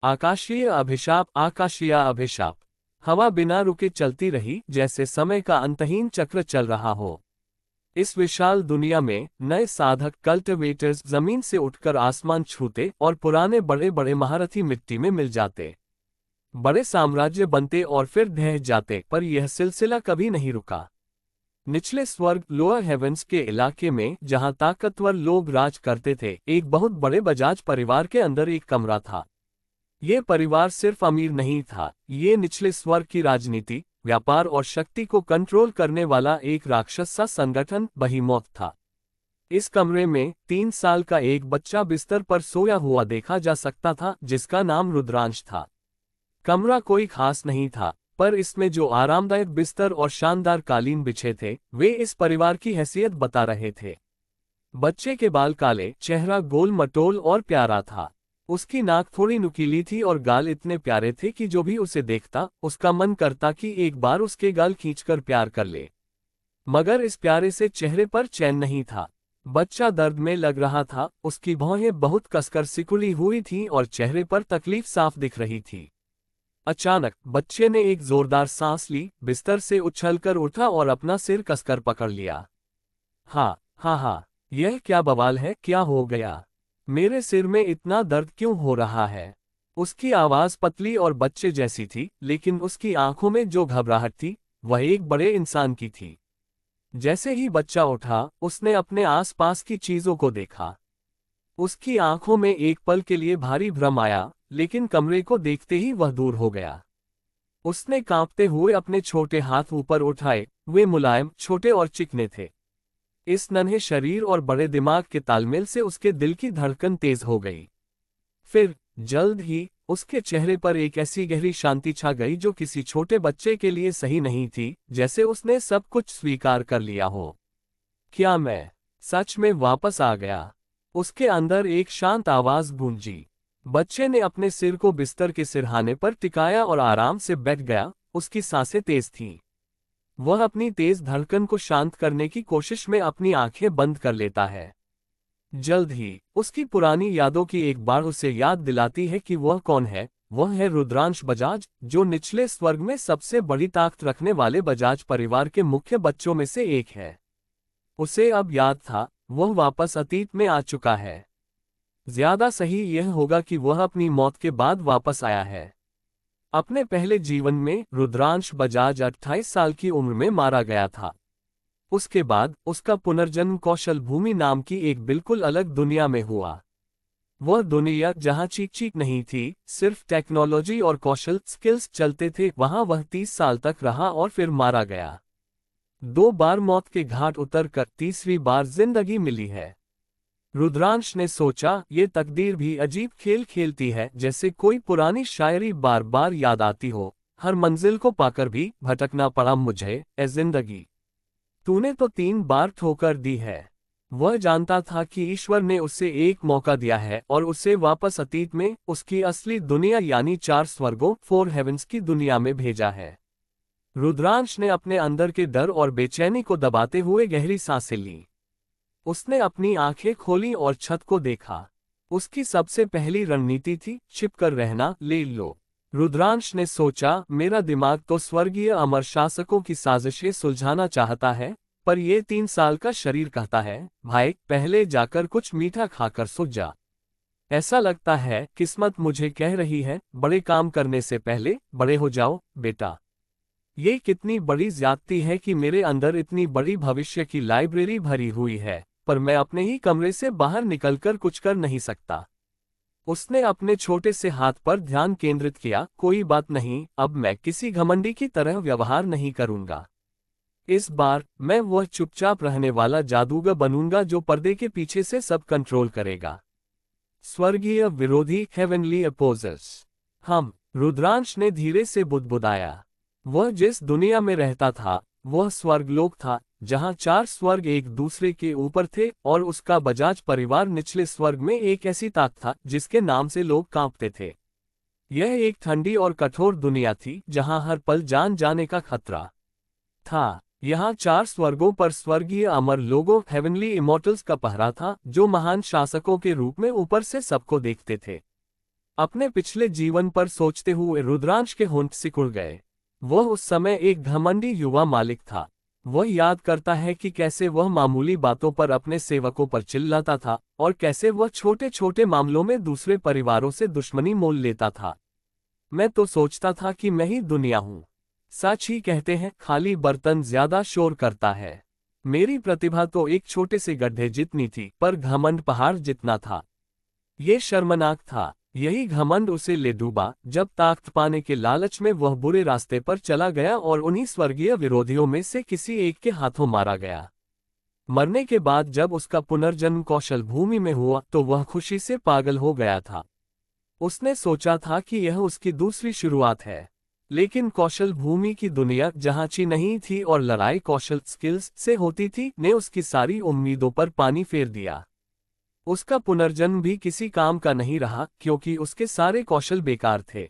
आकाशीय अभिशाप, आकाशीय अभिशाप। हवा बिना रुके चलती रही, जैसे समय का अंतहीन चक्र चल रहा हो। इस विशाल दुनिया में नए साधक कल्टिवेटर्स जमीन से उठकर आसमान छूते और पुराने बड़े बड़े महारथी मिट्टी में मिल जाते। बड़े साम्राज्य बनते और फिर ढह जाते, पर यह सिलसिला कभी नहीं रुका। निचले स्वर्ग लोअर हेवेंस के इलाके में, जहां ताकतवर लोग राज करते थे, एक बहुत बड़े बजाज परिवार के अंदर एक कमरा था। ये परिवार सिर्फ अमीर नहीं था, ये निचले स्वर्ग की राजनीति, व्यापार और शक्ति को कंट्रोल करने वाला एक राक्षस सा संगठन बहीमौत था। इस कमरे में 3 साल का एक बच्चा बिस्तर पर सोया हुआ देखा जा सकता था, जिसका नाम रुद्रांश था। कमरा कोई खास नहीं था, पर इसमें जो आरामदायक बिस्तर और शानदार कालीन बिछे थे, वे इस परिवार की हैसियत बता रहे थे। बच्चे के बाल काले, चेहरा गोल मटोल और प्यारा था। उसकी नाक थोड़ी नुकीली थी और गाल इतने प्यारे थे कि जो भी उसे देखता, उसका मन करता कि एक बार उसके गाल खींचकर प्यार कर ले। मगर इस प्यारे से चेहरे पर चैन नहीं था। बच्चा दर्द में लग रहा था, उसकी भौहें बहुत कसकर सिकुड़ी हुई थीं और चेहरे पर तकलीफ साफ दिख रही थी। अचानक बच्चे ने एक जोरदार सांस ली, बिस्तर से उछलकर उठा और अपना सिर कसकर पकड़ लिया। हाँ, यह क्या बवाल है, क्या हो गया? मेरे सिर में इतना दर्द क्यों हो रहा है? उसकी आवाज पतली और बच्चे जैसी थी, लेकिन उसकी आंखों में जो घबराहट थी, वह एक बड़े इंसान की थी। जैसे ही बच्चा उठा, उसने अपने आसपास की चीजों को देखा। उसकी आंखों में एक पल के लिए भारी भ्रम आया, लेकिन कमरे को देखते ही वह दूर हो गया। उसने कांपते हुए अपने छोटे हाथ ऊपर उठाए, वे मुलायम, छोटे और चिकने थे। इस नन्हे शरीर और बड़े दिमाग के तालमेल से उसके दिल की धड़कन तेज हो गई। फिर जल्द ही उसके चेहरे पर एक ऐसी गहरी शांति छा गई जो किसी छोटे बच्चे के लिए सही नहीं थी, जैसे उसने सब कुछ स्वीकार कर लिया हो। क्या मैं सच में वापस आ गया? उसके अंदर एक शांत आवाज गूंजी। बच्चे ने अपने सिर को बिस्तर के सिरहाने पर टिकाया और आराम से बैठ गया। उसकी सांसें तेज थीं। वह अपनी तेज धड़कन को शांत करने की कोशिश में अपनी आंखें बंद कर लेता है। जल्द ही उसकी पुरानी यादों की एक बार उसे याद दिलाती है कि वह कौन है। वह है रुद्रांश बजाज, जो निचले स्वर्ग में सबसे बड़ी ताकत रखने वाले बजाज परिवार के मुख्य बच्चों में से एक है। उसे अब याद था, वह वापस अतीत में आ चुका है। ज्यादा सही यह होगा कि वह अपनी मौत के बाद वापस आया है। अपने पहले जीवन में रुद्रांश बजाज 28 साल की उम्र में मारा गया था। उसके बाद उसका पुनर्जन्म कौशल भूमि नाम की एक बिल्कुल अलग दुनिया में हुआ। वह दुनिया जहां चीख चीख नहीं थी, सिर्फ टेक्नोलॉजी और कौशल स्किल्स चलते थे, वहां वह 30 साल तक रहा और फिर मारा गया। 2 बार मौत के घाट उतरकर तीसरी बार जिंदगी मिली है। रुद्रांश ने सोचा, ये तकदीर भी अजीब खेल खेलती है, जैसे कोई पुरानी शायरी बार बार याद आती हो। हर मंजिल को पाकर भी भटकना पड़ा मुझे, ए जिंदगी। तूने तो 3 बार ठोकर दी है। वह जानता था कि ईश्वर ने उसे एक मौका दिया है और उसे वापस अतीत में, उसकी असली दुनिया यानी 4 स्वर्गों 4 हेवेंस की दुनिया में भेजा है। रुद्रांश ने अपने अंदर के डर और बेचैनी को दबाते हुए गहरी सांसें लीं। उसने अपनी आंखें खोली और छत को देखा। उसकी सबसे पहली रणनीति थी छिपकर रहना, ले लो। रुद्रांश ने सोचा, मेरा दिमाग तो स्वर्गीय अमर शासकों की साजिशें सुलझाना चाहता है, पर यह 3 साल का शरीर कहता है, भाई पहले जाकर कुछ मीठा खाकर सो जा। ऐसा लगता है किस्मत मुझे कह रही है, बड़े काम करने से पहले बड़े हो जाओ बेटा। ये कितनी बड़ी ज्यादती है कि मेरे अंदर इतनी बड़ी भविष्य की लाइब्रेरी भरी हुई है, पर मैं अपने ही कमरे से बाहर निकलकर कुछ कर नहीं सकता। उसने अपने छोटे से हाथ पर ध्यान केंद्रित किया। कोई बात नहीं, अब मैं किसी घमंडी की तरह व्यवहार नहीं करूंगा। इस बार मैं वह चुपचाप रहने वाला जादूगर बनूंगा जो पर्दे के पीछे से सब कंट्रोल करेगा। स्वर्गीय विरोधी, हेवनली अपोजर्स। रुद्रांश ने धीरे से बुदबुदाया। वह जिस दुनिया में रहता था, वह स्वर्गलोक था, जहां 4 स्वर्ग एक दूसरे के ऊपर थे, और उसका बजाज परिवार निचले स्वर्ग में एक ऐसी ताकत था जिसके नाम से लोग कांपते थे। यह एक ठंडी और कठोर दुनिया थी, जहां हर पल जान जाने का खतरा था। यहाँ 4 स्वर्गों पर स्वर्गीय अमर लोगों, हेवनली इमॉर्टल्स का पहरा था, जो महान शासकों के रूप में ऊपर से सबको देखते थे। अपने पिछले जीवन पर सोचते हुए रुद्रांश के होंठ सिकुड़ गए। वह उस समय एक घमंडी युवा मालिक था। वह याद करता है कि कैसे वह मामूली बातों पर अपने सेवकों पर चिल्लाता था और कैसे वह छोटे छोटे मामलों में दूसरे परिवारों से दुश्मनी मोल लेता था। मैं तो सोचता था कि मैं ही दुनिया हूँ। सच ही कहते हैं, खाली बर्तन ज्यादा शोर करता है। मेरी प्रतिभा तो एक छोटे से गड्ढे जितनी थी, पर घमंड पहाड़ जितना था। ये शर्मनाक था। यही घमंड उसे ले डूबा जब ताकत पाने के लालच में वह बुरे रास्ते पर चला गया और उन्हीं स्वर्गीय विरोधियों में से किसी एक के हाथों मारा गया। मरने के बाद जब उसका पुनर्जन्म कौशल भूमि में हुआ तो वह खुशी से पागल हो गया था। उसने सोचा था कि यह उसकी दूसरी शुरुआत है। लेकिन कौशल भूमि की दुनिया जहाँ ची नहीं थी और लड़ाई कौशल स्किल्स से होती थी, ने उसकी सारी उम्मीदों पर पानी फेर दिया। उसका पुनर्जन्म भी किसी काम का नहीं रहा क्योंकि उसके सारे कौशल बेकार थे।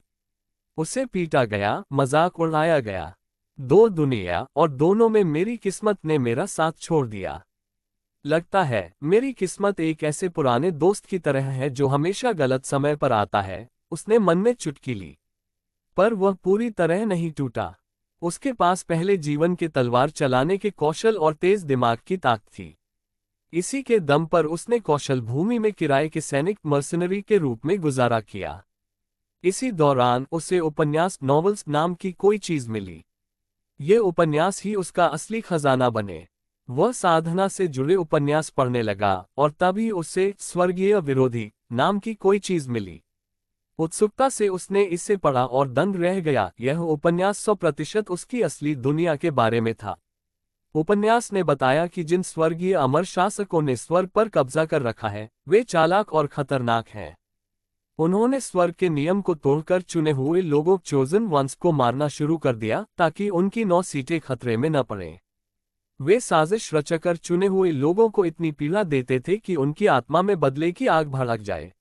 उसे पीटा गया, मजाक उड़ाया गया। दो दुनिया और दोनों में मेरी किस्मत ने मेरा साथ छोड़ दिया। लगता है मेरी किस्मत एक ऐसे पुराने दोस्त की तरह है जो हमेशा गलत समय पर आता है। उसने मन में चुटकी ली, पर वह पूरी तरह नहीं टूटा। उसके पास पहले जीवन के तलवार चलाने के कौशल और तेज दिमाग की ताकत थी। इसी के दम पर उसने कौशल भूमि में किराए के सैनिक मर्सनरी के रूप में गुजारा किया। इसी दौरान उसे उपन्यास नॉवेल्स नाम की कोई चीज मिली। ये उपन्यास ही उसका असली खजाना बने। वह साधना से जुड़े उपन्यास पढ़ने लगा और तभी उसे स्वर्गीय विरोधी नाम की कोई चीज मिली। उत्सुकता से उसने इसे पढ़ा और दंग रह गया। यह उपन्यास 100% उसकी असली दुनिया के बारे में था। उपन्यास ने बताया कि जिन स्वर्गीय अमर शासकों ने स्वर्ग पर कब्जा कर रखा है, वे चालाक और खतरनाक हैं। उन्होंने स्वर्ग के नियम को तोड़कर चुने हुए लोगों चोजन वंस को मारना शुरू कर दिया ताकि उनकी 9 सीटें खतरे में न पड़ें। वे साजिश रचकर चुने हुए लोगों को इतनी पीड़ा देते थे कि उनकी आत्मा में बदले की आग भड़क जाए।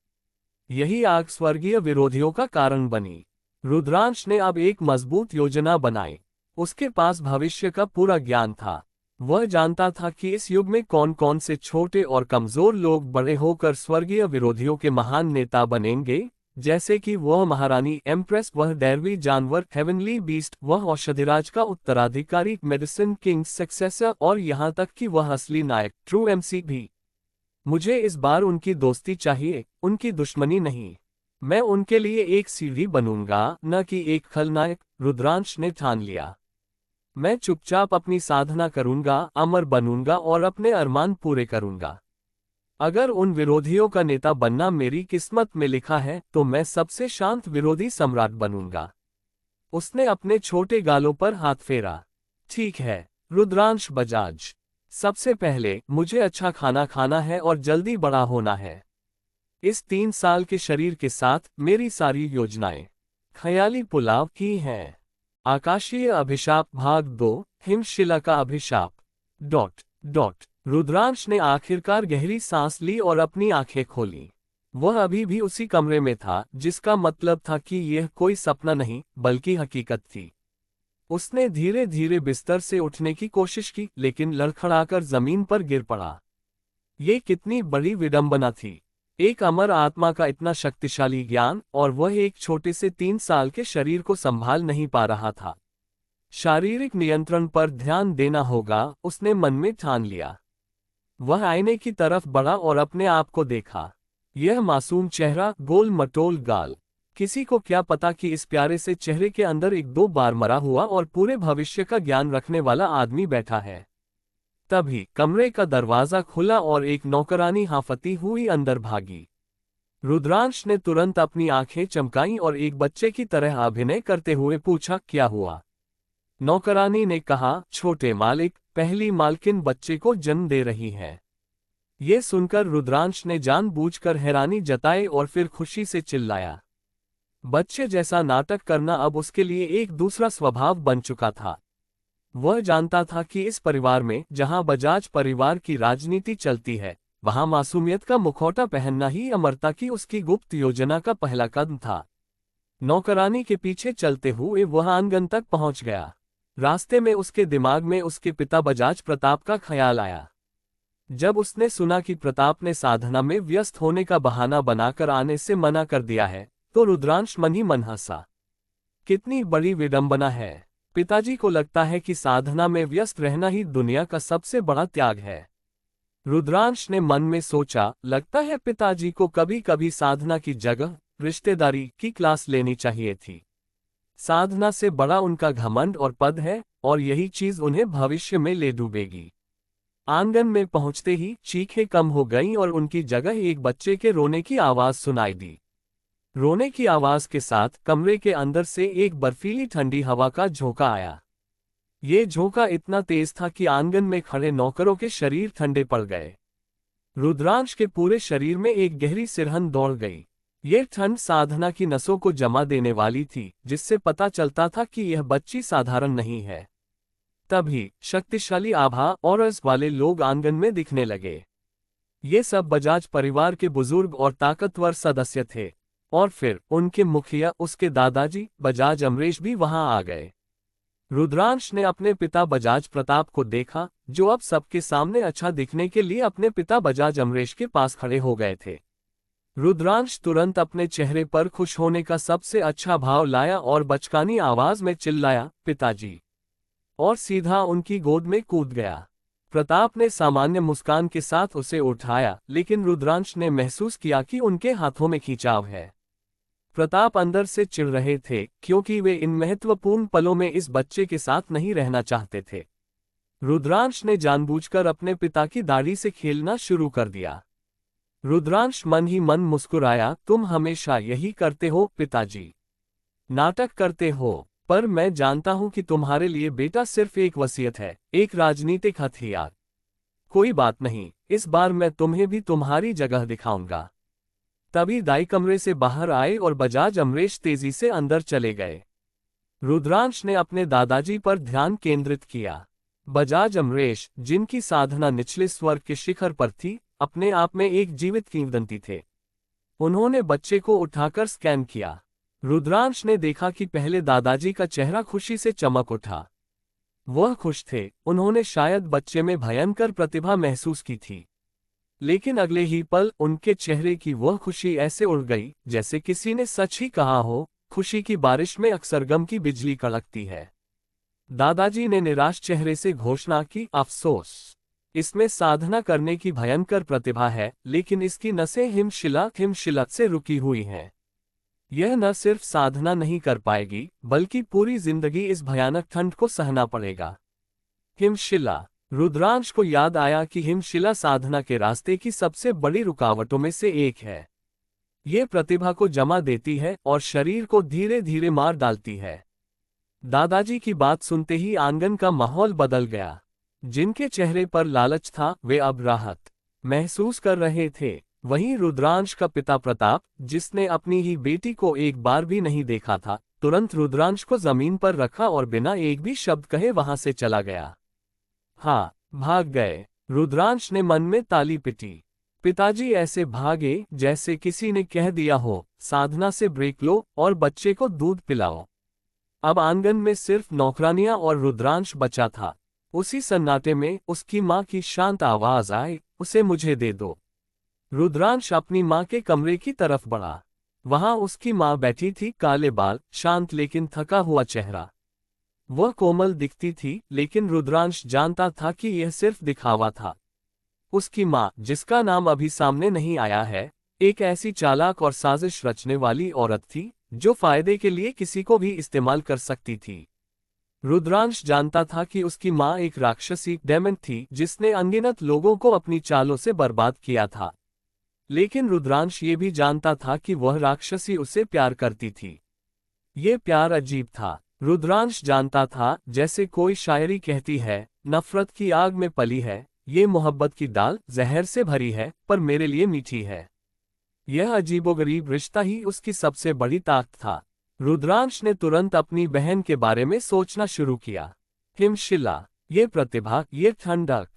यही आग स्वर्गीय विरोधियों का कारण बनी। रुद्रांश ने अब एक मजबूत योजना बनाई। उसके पास भविष्य का पूरा ज्ञान था। वह जानता था कि इस युग में कौन कौन से छोटे और कमजोर लोग बड़े होकर स्वर्गीय विरोधियों के महान नेता बनेंगे, जैसे कि वह महारानी एम्प्रेस, वह दैरवी जानवर हेवनली बीस्ट, वह औषधिराज का उत्तराधिकारी मेडिसिन किंग सक्सेसर और यहाँ तक कि वह असली नायक ट्रू एमसी भी। मुझे इस बार उनकी दोस्ती चाहिए, उनकी दुश्मनी नहीं। मैं उनके लिए एक सीढ़ी बनूंगा, न कि एक खलनायक। रुद्रांश ने ठान लिया। मैं चुपचाप अपनी साधना करूंगा, अमर बनूंगा और अपने अरमान पूरे करूंगा। अगर उन विरोधियों का नेता बनना मेरी किस्मत में लिखा है तो मैं सबसे शांत विरोधी सम्राट बनूंगा। उसने अपने छोटे गालों पर हाथ फेरा। ठीक है रुद्रांश बजाज, सबसे पहले मुझे अच्छा खाना खाना है और जल्दी बड़ा होना है। इस 3 साल के शरीर के साथ मेरी सारी योजनाएं ख्याली पुलाव की हैं। आकाशीय अभिशाप भाग 2, हिमशिला का अभिशाप। रुद्रांश ने आखिरकार गहरी सांस ली और अपनी आंखें खोली। वह अभी भी उसी कमरे में था, जिसका मतलब था कि यह कोई सपना नहीं बल्कि हकीकत थी। उसने धीरे धीरे बिस्तर से उठने की कोशिश की, लेकिन लड़खड़ाकर जमीन पर गिर पड़ा। ये कितनी बड़ी विडंबना थी। एक अमर आत्मा का इतना शक्तिशाली ज्ञान और वह एक छोटे से 3 साल के शरीर को संभाल नहीं पा रहा था। शारीरिक नियंत्रण पर ध्यान देना होगा, उसने मन में ठान लिया। वह आईने की तरफ बढ़ा और अपने आप को देखा। यह मासूम चेहरा, गोल मटोल गाल। किसी को क्या पता कि इस प्यारे से चेहरे के अंदर एक 2 बार मरा हुआ और पूरे भविष्य का ज्ञान रखने वाला आदमी बैठा है। तभी कमरे का दरवाजा खुला और एक नौकरानी हांफती हुई अंदर भागी। रुद्रांश ने तुरंत अपनी आंखें चमकाईं और एक बच्चे की तरह अभिनय करते हुए पूछा, क्या हुआ? नौकरानी ने कहा, छोटे मालिक, पहली मालकिन बच्चे को जन्म दे रही है। ये सुनकर रुद्रांश ने जानबूझकर हैरानी जताई और फिर खुशी से चिल्लाया। बच्चे जैसा नाटक करना अब उसके लिए एक दूसरा स्वभाव बन चुका था। वह जानता था कि इस परिवार में, जहां बजाज परिवार की राजनीति चलती है, वहां मासूमियत का मुखौटा पहनना ही अमरता की उसकी गुप्त योजना का पहला कदम था। नौकरानी के पीछे चलते हुए वह आंगन तक पहुंच गया। रास्ते में उसके दिमाग में उसके पिता बजाज प्रताप का ख्याल आया। जब उसने सुना कि प्रताप ने साधना में व्यस्त होने का बहाना बनाकर आने से मना कर दिया है, तो रुद्रांश मन ही मन हंसा। कितनी बड़ी विडंबना है। पिताजी को लगता है कि साधना में व्यस्त रहना ही दुनिया का सबसे बड़ा त्याग है। रुद्रांश ने मन में सोचा, लगता है पिताजी को कभी कभी साधना की जगह रिश्तेदारी की क्लास लेनी चाहिए थी। साधना से बड़ा उनका घमंड और पद है, और यही चीज उन्हें भविष्य में ले डूबेगी। आंगन में पहुंचते ही चीखें कम हो गईं और उनकी जगह एक बच्चे के रोने की आवाज सुनाई दी। रोने की आवाज के साथ कमरे के अंदर से एक बर्फीली ठंडी हवा का झोंका आया। ये झोंका इतना तेज था कि आंगन में खड़े नौकरों के शरीर ठंडे पड़ गए। रुद्रांश के पूरे शरीर में एक गहरी सिरहन दौड़ गई। ये ठंड साधना की नसों को जमा देने वाली थी, जिससे पता चलता था कि यह बच्ची साधारण नहीं है। तभी शक्तिशाली आभा और रस वाले लोग आंगन में दिखने लगे। ये सब बजाज परिवार के बुजुर्ग और ताकतवर सदस्य थे। और फिर उनके मुखिया, उसके दादाजी बजाज अमरेश भी वहां आ गए। रुद्रांश ने अपने पिता बजाज प्रताप को देखा, जो अब सबके सामने अच्छा दिखने के लिए अपने पिता बजाज अमरेश के पास खड़े हो गए थे। रुद्रांश तुरंत अपने चेहरे पर खुश होने का सबसे अच्छा भाव लाया और बचकानी आवाज में चिल्लाया, पिताजी, और सीधा उनकी गोद में कूद गया। प्रताप ने सामान्य मुस्कान के साथ उसे उठाया, लेकिन रुद्रांश ने महसूस किया कि उनके हाथों में खिंचाव है। प्रताप अंदर से चिढ़ रहे थे, क्योंकि वे इन महत्वपूर्ण पलों में इस बच्चे के साथ नहीं रहना चाहते थे। रुद्रांश ने जानबूझकर अपने पिता की दाढ़ी से खेलना शुरू कर दिया। रुद्रांश मन ही मन मुस्कुराया, तुम हमेशा यही करते हो पिताजी, नाटक करते हो, पर मैं जानता हूं कि तुम्हारे लिए बेटा सिर्फ एक वसीयत है, एक राजनीतिक हथियार। कोई बात नहीं, इस बार मैं तुम्हें भी तुम्हारी जगह दिखाऊंगा। तभी दाई कमरे से बाहर आए और बजाज अमरेश तेजी से अंदर चले गए। रुद्रांश ने अपने दादाजी पर ध्यान केंद्रित किया। बजाज अमरेश, जिनकी साधना निचले स्वर्ग के शिखर पर थी, अपने आप में एक जीवित किंवदंती थे। उन्होंने बच्चे को उठाकर स्कैन किया। रुद्रांश ने देखा कि पहले दादाजी का चेहरा खुशी से चमक उठा। वह खुश थे, उन्होंने शायद बच्चे में भयंकर प्रतिभा महसूस की थी। लेकिन अगले ही पल उनके चेहरे की वह खुशी ऐसे उड़ गई, जैसे किसी ने सच ही कहा हो, खुशी की बारिश में अक्सर गम की बिजली कड़कती है। दादाजी ने निराश चेहरे से घोषणा की, अफसोस, इसमें साधना करने की भयंकर प्रतिभा है, लेकिन इसकी नसें हिमशिला से रुकी हुई हैं। यह न सिर्फ साधना नहीं कर पाएगी, बल्कि पूरी जिंदगी इस भयानक ठंड को सहना पड़ेगा। हिमशिला। रुद्रांश को याद आया कि हिमशिला साधना के रास्ते की सबसे बड़ी रुकावटों में से एक है। ये प्रतिभा को जमा देती है और शरीर को धीरे धीरे मार डालती है। दादाजी की बात सुनते ही आंगन का माहौल बदल गया। जिनके चेहरे पर लालच था, वे अब राहत महसूस कर रहे थे। वहीं रुद्रांश का पिता प्रताप, जिसने अपनी ही बेटी को एक बार भी नहीं देखा था, तुरंत रुद्रांश को जमीन पर रखा और बिना एक भी शब्द कहे वहां से चला गया। हाँ, भाग गए। रुद्रांश ने मन में ताली पीटी। पिताजी ऐसे भागे जैसे किसी ने कह दिया हो, साधना से ब्रेक लो और बच्चे को दूध पिलाओ। अब आंगन में सिर्फ नौकरानियां और रुद्रांश बचा था। उसी सन्नाटे में उसकी मां की शांत आवाज आई, उसे मुझे दे दो। रुद्रांश अपनी मां के कमरे की तरफ बढ़ा। वहां उसकी मां बैठी थी, काले बाल, शांत लेकिन थका हुआ चेहरा। वह कोमल दिखती थी, लेकिन रुद्रांश जानता था कि यह सिर्फ दिखावा था। उसकी मां, जिसका नाम अभी सामने नहीं आया है, एक ऐसी चालाक और साजिश रचने वाली औरत थी, जो फायदे के लिए किसी को भी इस्तेमाल कर सकती थी। रुद्रांश जानता था कि उसकी मां एक राक्षसी डेमन थी, जिसने अनगिनत लोगों को अपनी चालों से बर्बाद किया था। लेकिन रुद्रांश ये भी जानता था कि वह राक्षसी उसे प्यार करती थी। ये प्यार अजीब था। रुद्रांश जानता था, जैसे कोई शायरी कहती है, नफरत की आग में पली है, ये मोहब्बत की दाल जहर से भरी है, पर मेरे लिए मीठी है। यह अजीबोगरीब रिश्ता ही उसकी सबसे बड़ी ताकत था। रुद्रांश ने तुरंत अपनी बहन के बारे में सोचना शुरू किया। हिमशिला, ये प्रतिभा, ये ठंडक।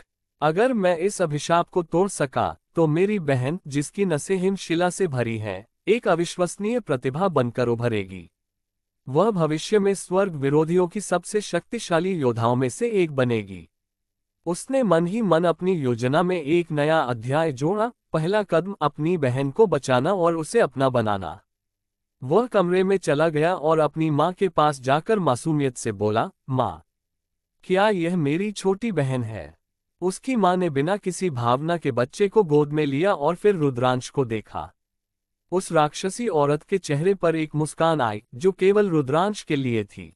अगर मैं इस अभिशाप को तोड़ सका, तो मेरी बहन, जिसकी नसें हिमशिला से भरी हैं, एक अविश्वसनीय प्रतिभा बनकर उभरेगी। वह भविष्य में स्वर्ग विरोधियों की सबसे शक्तिशाली योद्धाओं में से एक बनेगी। उसने मन ही मन अपनी योजना में एक नया अध्याय जोड़ा। पहला कदम अपनी बहन को बचाना और उसे अपना बनाना। वह कमरे में चला गया और अपनी माँ के पास जाकर मासूमियत से बोला, माँ, क्या यह मेरी छोटी बहन है? उसकी माँ ने बिना किसी भावना के बच्चे को गोद में लिया और फिर रुद्रांश को देखा। उस राक्षसी औरत के चेहरे पर एक मुस्कान आई जो केवल रुद्रांश के लिए थी।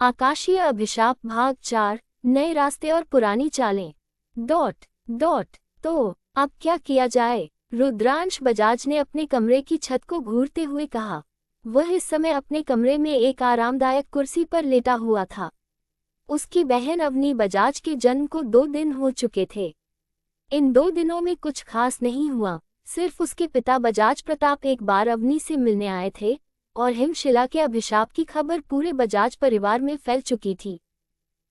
आकाशीय अभिशाप भाग 4, नए रास्ते और पुरानी चालें। तो अब क्या किया जाए? रुद्रांश बजाज ने अपने कमरे की छत को घूरते हुए कहा। वह इस समय अपने कमरे में एक आरामदायक कुर्सी पर लेटा हुआ था। उसकी बहन अवनी बजाज के जन्म को 2 दिन हो चुके थे। इन 2 दिनों में कुछ खास नहीं हुआ, सिर्फ उसके पिता बजाज प्रताप एक बार अवनी से मिलने आए थे और हिमशिला के अभिशाप की खबर पूरे बजाज परिवार में फैल चुकी थी।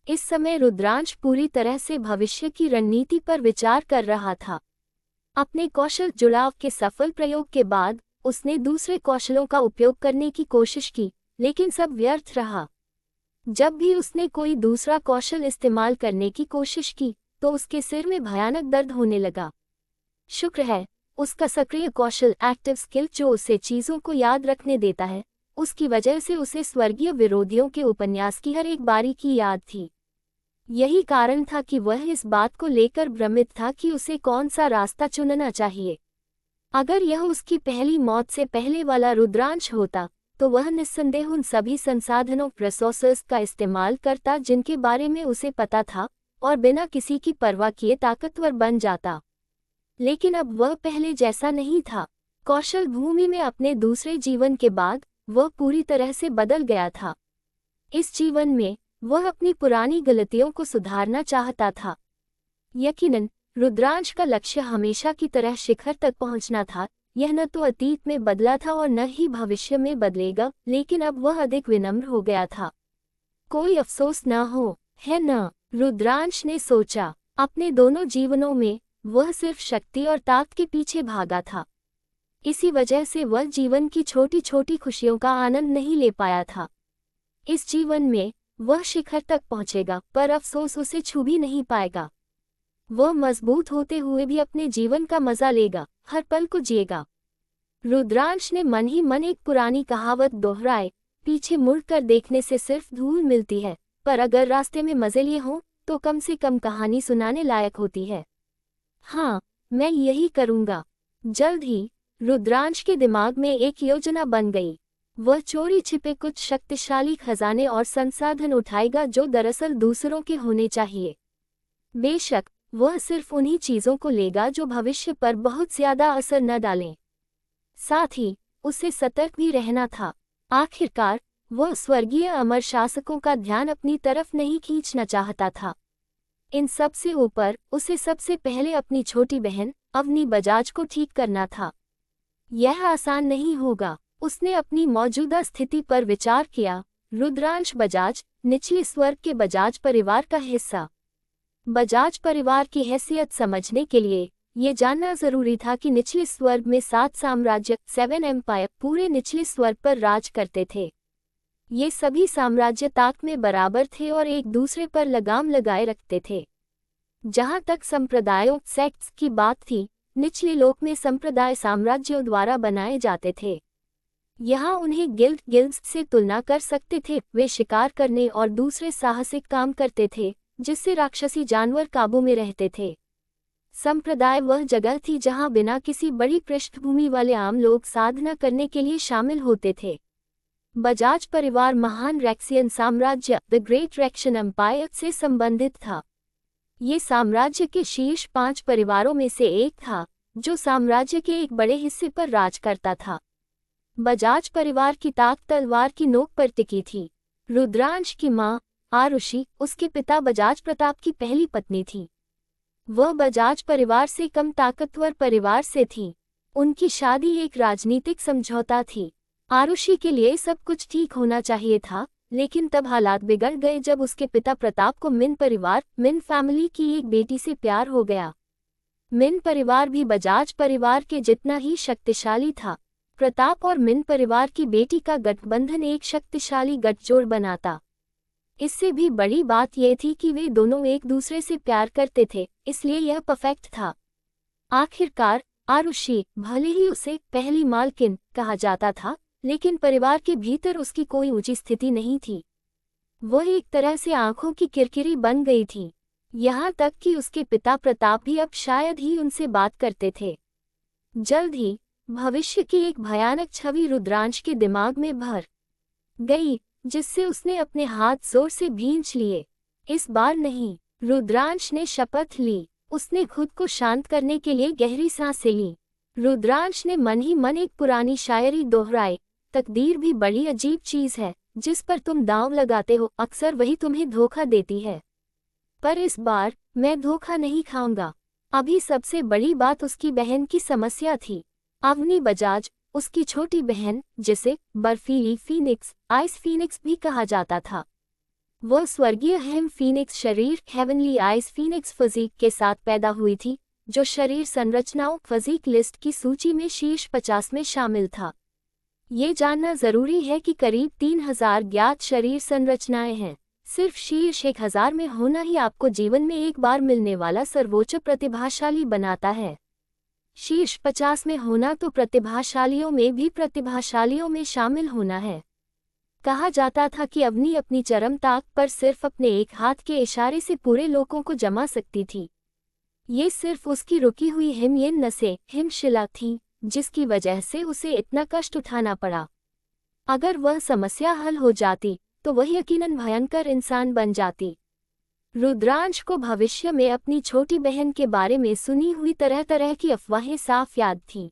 इस समय रुद्रांश पूरी तरह से भविष्य की रणनीति पर विचार कर रहा था। अपने कौशल जुड़ाव के सफल प्रयोग के बाद उसने दूसरे कौशलों का उपयोग करने की कोशिश की, लेकिन सब व्यर्थ रहा। जब भी उसने कोई दूसरा कौशल इस्तेमाल करने की कोशिश की तो उसके सिर में भयानक दर्द होने लगा। शुक्र है, उसका सक्रिय कौशल एक्टिव स्किल जो उसे चीज़ों को याद रखने देता है, उसकी वजह से उसे स्वर्गीय विरोधियों के उपन्यास की हर एक बारी की याद थी। यही कारण था कि वह इस बात को लेकर भ्रमित था कि उसे कौन सा रास्ता चुनना चाहिए। अगर यह उसकी पहली मौत से पहले वाला रुद्रांश होता तो वह निस्संदेह उन सभी संसाधनों रिसोर्सेस का इस्तेमाल करता जिनके बारे में उसे पता था और बिना किसी की परवाह किए ताकतवर बन जाता। लेकिन अब वह पहले जैसा नहीं था। कौशल भूमि में अपने दूसरे जीवन के बाद वह पूरी तरह से बदल गया था। इस जीवन में वह अपनी पुरानी गलतियों को सुधारना चाहता था। यकीनन रुद्रांश का लक्ष्य हमेशा की तरह शिखर तक पहुंचना था। यह न तो अतीत में बदला था और न ही भविष्य में बदलेगा, लेकिन अब वह अधिक विनम्र हो गया था। कोई अफसोस न हो, है न? रुद्रांश ने सोचा। अपने दोनों जीवनों में वह सिर्फ शक्ति और ताकत के पीछे भागा था। इसी वजह से वह जीवन की छोटी छोटी खुशियों का आनंद नहीं ले पाया था। इस जीवन में वह शिखर तक पहुंचेगा, पर अफसोस उसे छू भी नहीं पाएगा। वह मजबूत होते हुए भी अपने जीवन का मजा लेगा, हर पल को जिएगा। रुद्रांश ने मन ही मन एक पुरानी कहावत दोहराई, पीछे मुड़कर देखने से सिर्फ धूल मिलती है, पर अगर रास्ते में मजे लिए हों तो कम से कम कहानी सुनाने लायक होती है। हाँ, मैं यही करूँगा। जल्द ही रुद्रांश के दिमाग में एक योजना बन गई। वह चोरी छिपे कुछ शक्तिशाली खजाने और संसाधन उठाएगा जो दरअसल दूसरों के होने चाहिए। बेशक वह सिर्फ उन्हीं चीज़ों को लेगा जो भविष्य पर बहुत ज्यादा असर न डालें। साथ ही उसे सतर्क भी रहना था। आखिरकार वह स्वर्गीय अमर शासकों का ध्यान अपनी तरफ नहीं खींचना चाहता था। इन सब से ऊपर उसे सबसे पहले अपनी छोटी बहन अवनी बजाज को ठीक करना था। यह आसान नहीं होगा। उसने अपनी मौजूदा स्थिति पर विचार किया। रुद्रांश बजाज निचले स्वर्ग के बजाज परिवार का हिस्सा। बजाज परिवार की हैसियत समझने के लिए ये जानना जरूरी था कि निचले स्वर्ग में 7 साम्राज्य 7 एम्पायर पूरे निचले स्वर्ग पर राज करते थे। ये सभी साम्राज्य ताकत में बराबर थे और एक दूसरे पर लगाम लगाए रखते थे। जहाँ तक संप्रदायों सेक्ट्स की बात थी, निचले लोक में संप्रदाय साम्राज्यों द्वारा बनाए जाते थे। यहाँ उन्हें गिल्ड्स से तुलना कर सकते थे। वे शिकार करने और दूसरे साहसिक काम करते थे जिससे राक्षसी जानवर काबू में रहते थे। संप्रदाय वह जगह थी जहाँ बिना किसी बड़ी पृष्ठभूमि वाले आम लोग साधना करने के लिए शामिल होते थे। बजाज परिवार महान रेक्सियन साम्राज्य द ग्रेट रेक्शन एम्पायर से संबंधित था। ये साम्राज्य के शीर्ष 5 परिवारों में से एक था जो साम्राज्य के एक बड़े हिस्से पर राज करता था। बजाज परिवार की ताकत तलवार की नोक पर टिकी थी। रुद्रांश की मां आरुषि उसके पिता बजाज प्रताप की पहली पत्नी थी। वह बजाज परिवार से कम ताकतवर परिवार से थी। उनकी शादी एक राजनीतिक समझौता थी। आरुषि के लिए सब कुछ ठीक होना चाहिए था, लेकिन तब हालात बिगड़ गए जब उसके पिता प्रताप को मिन परिवार मिन फैमिली की एक बेटी से प्यार हो गया। मिन परिवार भी बजाज परिवार के जितना ही शक्तिशाली था। प्रताप और मिन परिवार की बेटी का गठबंधन एक शक्तिशाली गठजोड़ बनाता। इससे भी बड़ी बात यह थी कि वे दोनों एक दूसरे से प्यार करते थे, इसलिए यह परफेक्ट था। आखिरकार आरुषि, भले ही उसे पहली मालकिन कहा जाता था, लेकिन परिवार के भीतर उसकी कोई ऊंची स्थिति नहीं थी। वह एक तरह से आंखों की किरकिरी बन गई थी। यहाँ तक कि उसके पिता प्रताप भी अब शायद ही उनसे बात करते थे। जल्द ही भविष्य की एक भयानक छवि रुद्रांश के दिमाग में भर गई, जिससे उसने अपने हाथ जोर से भींच लिए। इस बार नहीं, रुद्रांश ने शपथ ली। उसने खुद को शांत करने के लिए गहरी सांसें ली। रुद्रांश ने मन ही मन एक पुरानी शायरी दोहराई, तकदीर भी बड़ी अजीब चीज है, जिस पर तुम दांव लगाते हो अक्सर वही तुम्हें धोखा देती है। पर इस बार मैं धोखा नहीं खाऊंगा। अभी सबसे बड़ी बात उसकी बहन की समस्या थी। अवनी बजाज, उसकी छोटी बहन, जिसे बर्फीली फीनिक्स, आइस फीनिक्स भी कहा जाता था। वह स्वर्गीय हेम फीनिक्स शरीर, हेवनली आइस फीनिक्स फिजिक के साथ पैदा हुई थी, जो शरीर संरचनाओं फिजिक लिस्ट की सूची में शीर्ष 50 में शामिल था। ये जानना जरूरी है कि करीब 3000 ज्ञात शरीर संरचनाएं हैं। सिर्फ शीर्ष 1000 में होना ही आपको जीवन में एक बार मिलने वाला सर्वोच्च प्रतिभाशाली बनाता है। शीर्ष 50 में होना तो प्रतिभाशालियों में भी प्रतिभाशालियों में शामिल होना है। कहा जाता था कि अवनी अपनी चरम ताक पर सिर्फ अपने एक हाथ के इशारे से पूरे लोगों को जमा सकती थी। ये सिर्फ उसकी रुकी हुई हिमयन नसें, हिमशिला थीं, जिसकी वजह से उसे इतना कष्ट उठाना पड़ा। अगर वह समस्या हल हो जाती तो वह यकीनन भयंकर इंसान बन जाती। रुद्रांश को भविष्य में अपनी छोटी बहन के बारे में सुनी हुई तरह तरह की अफवाहें साफ याद थीं।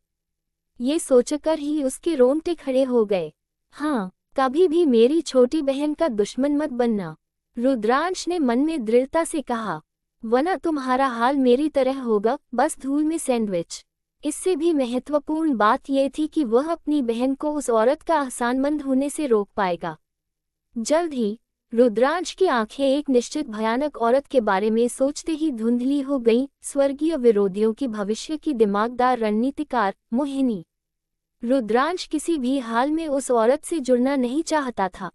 ये सोचकर ही उसके रोंगटे खड़े हो गए। हाँ, कभी भी मेरी छोटी बहन का दुश्मन मत बनना, रुद्रांश ने मन में दृढ़ता से कहा, वरना तुम्हारा हाल मेरी तरह होगा, बस धूल में सैंडविच। इससे भी महत्वपूर्ण बात यह थी कि वह अपनी बहन को उस औरत का एहसानमंद होने से रोक पाएगा। जल्द ही रुद्रांश की आंखें एक निश्चित भयानक औरत के बारे में सोचते ही धुंधली हो गईं, स्वर्गीय विरोधियों की भविष्य की दिमागदार रणनीतिकार मोहिनी। रुद्रांश किसी भी हाल में उस औरत से जुड़ना नहीं चाहता था।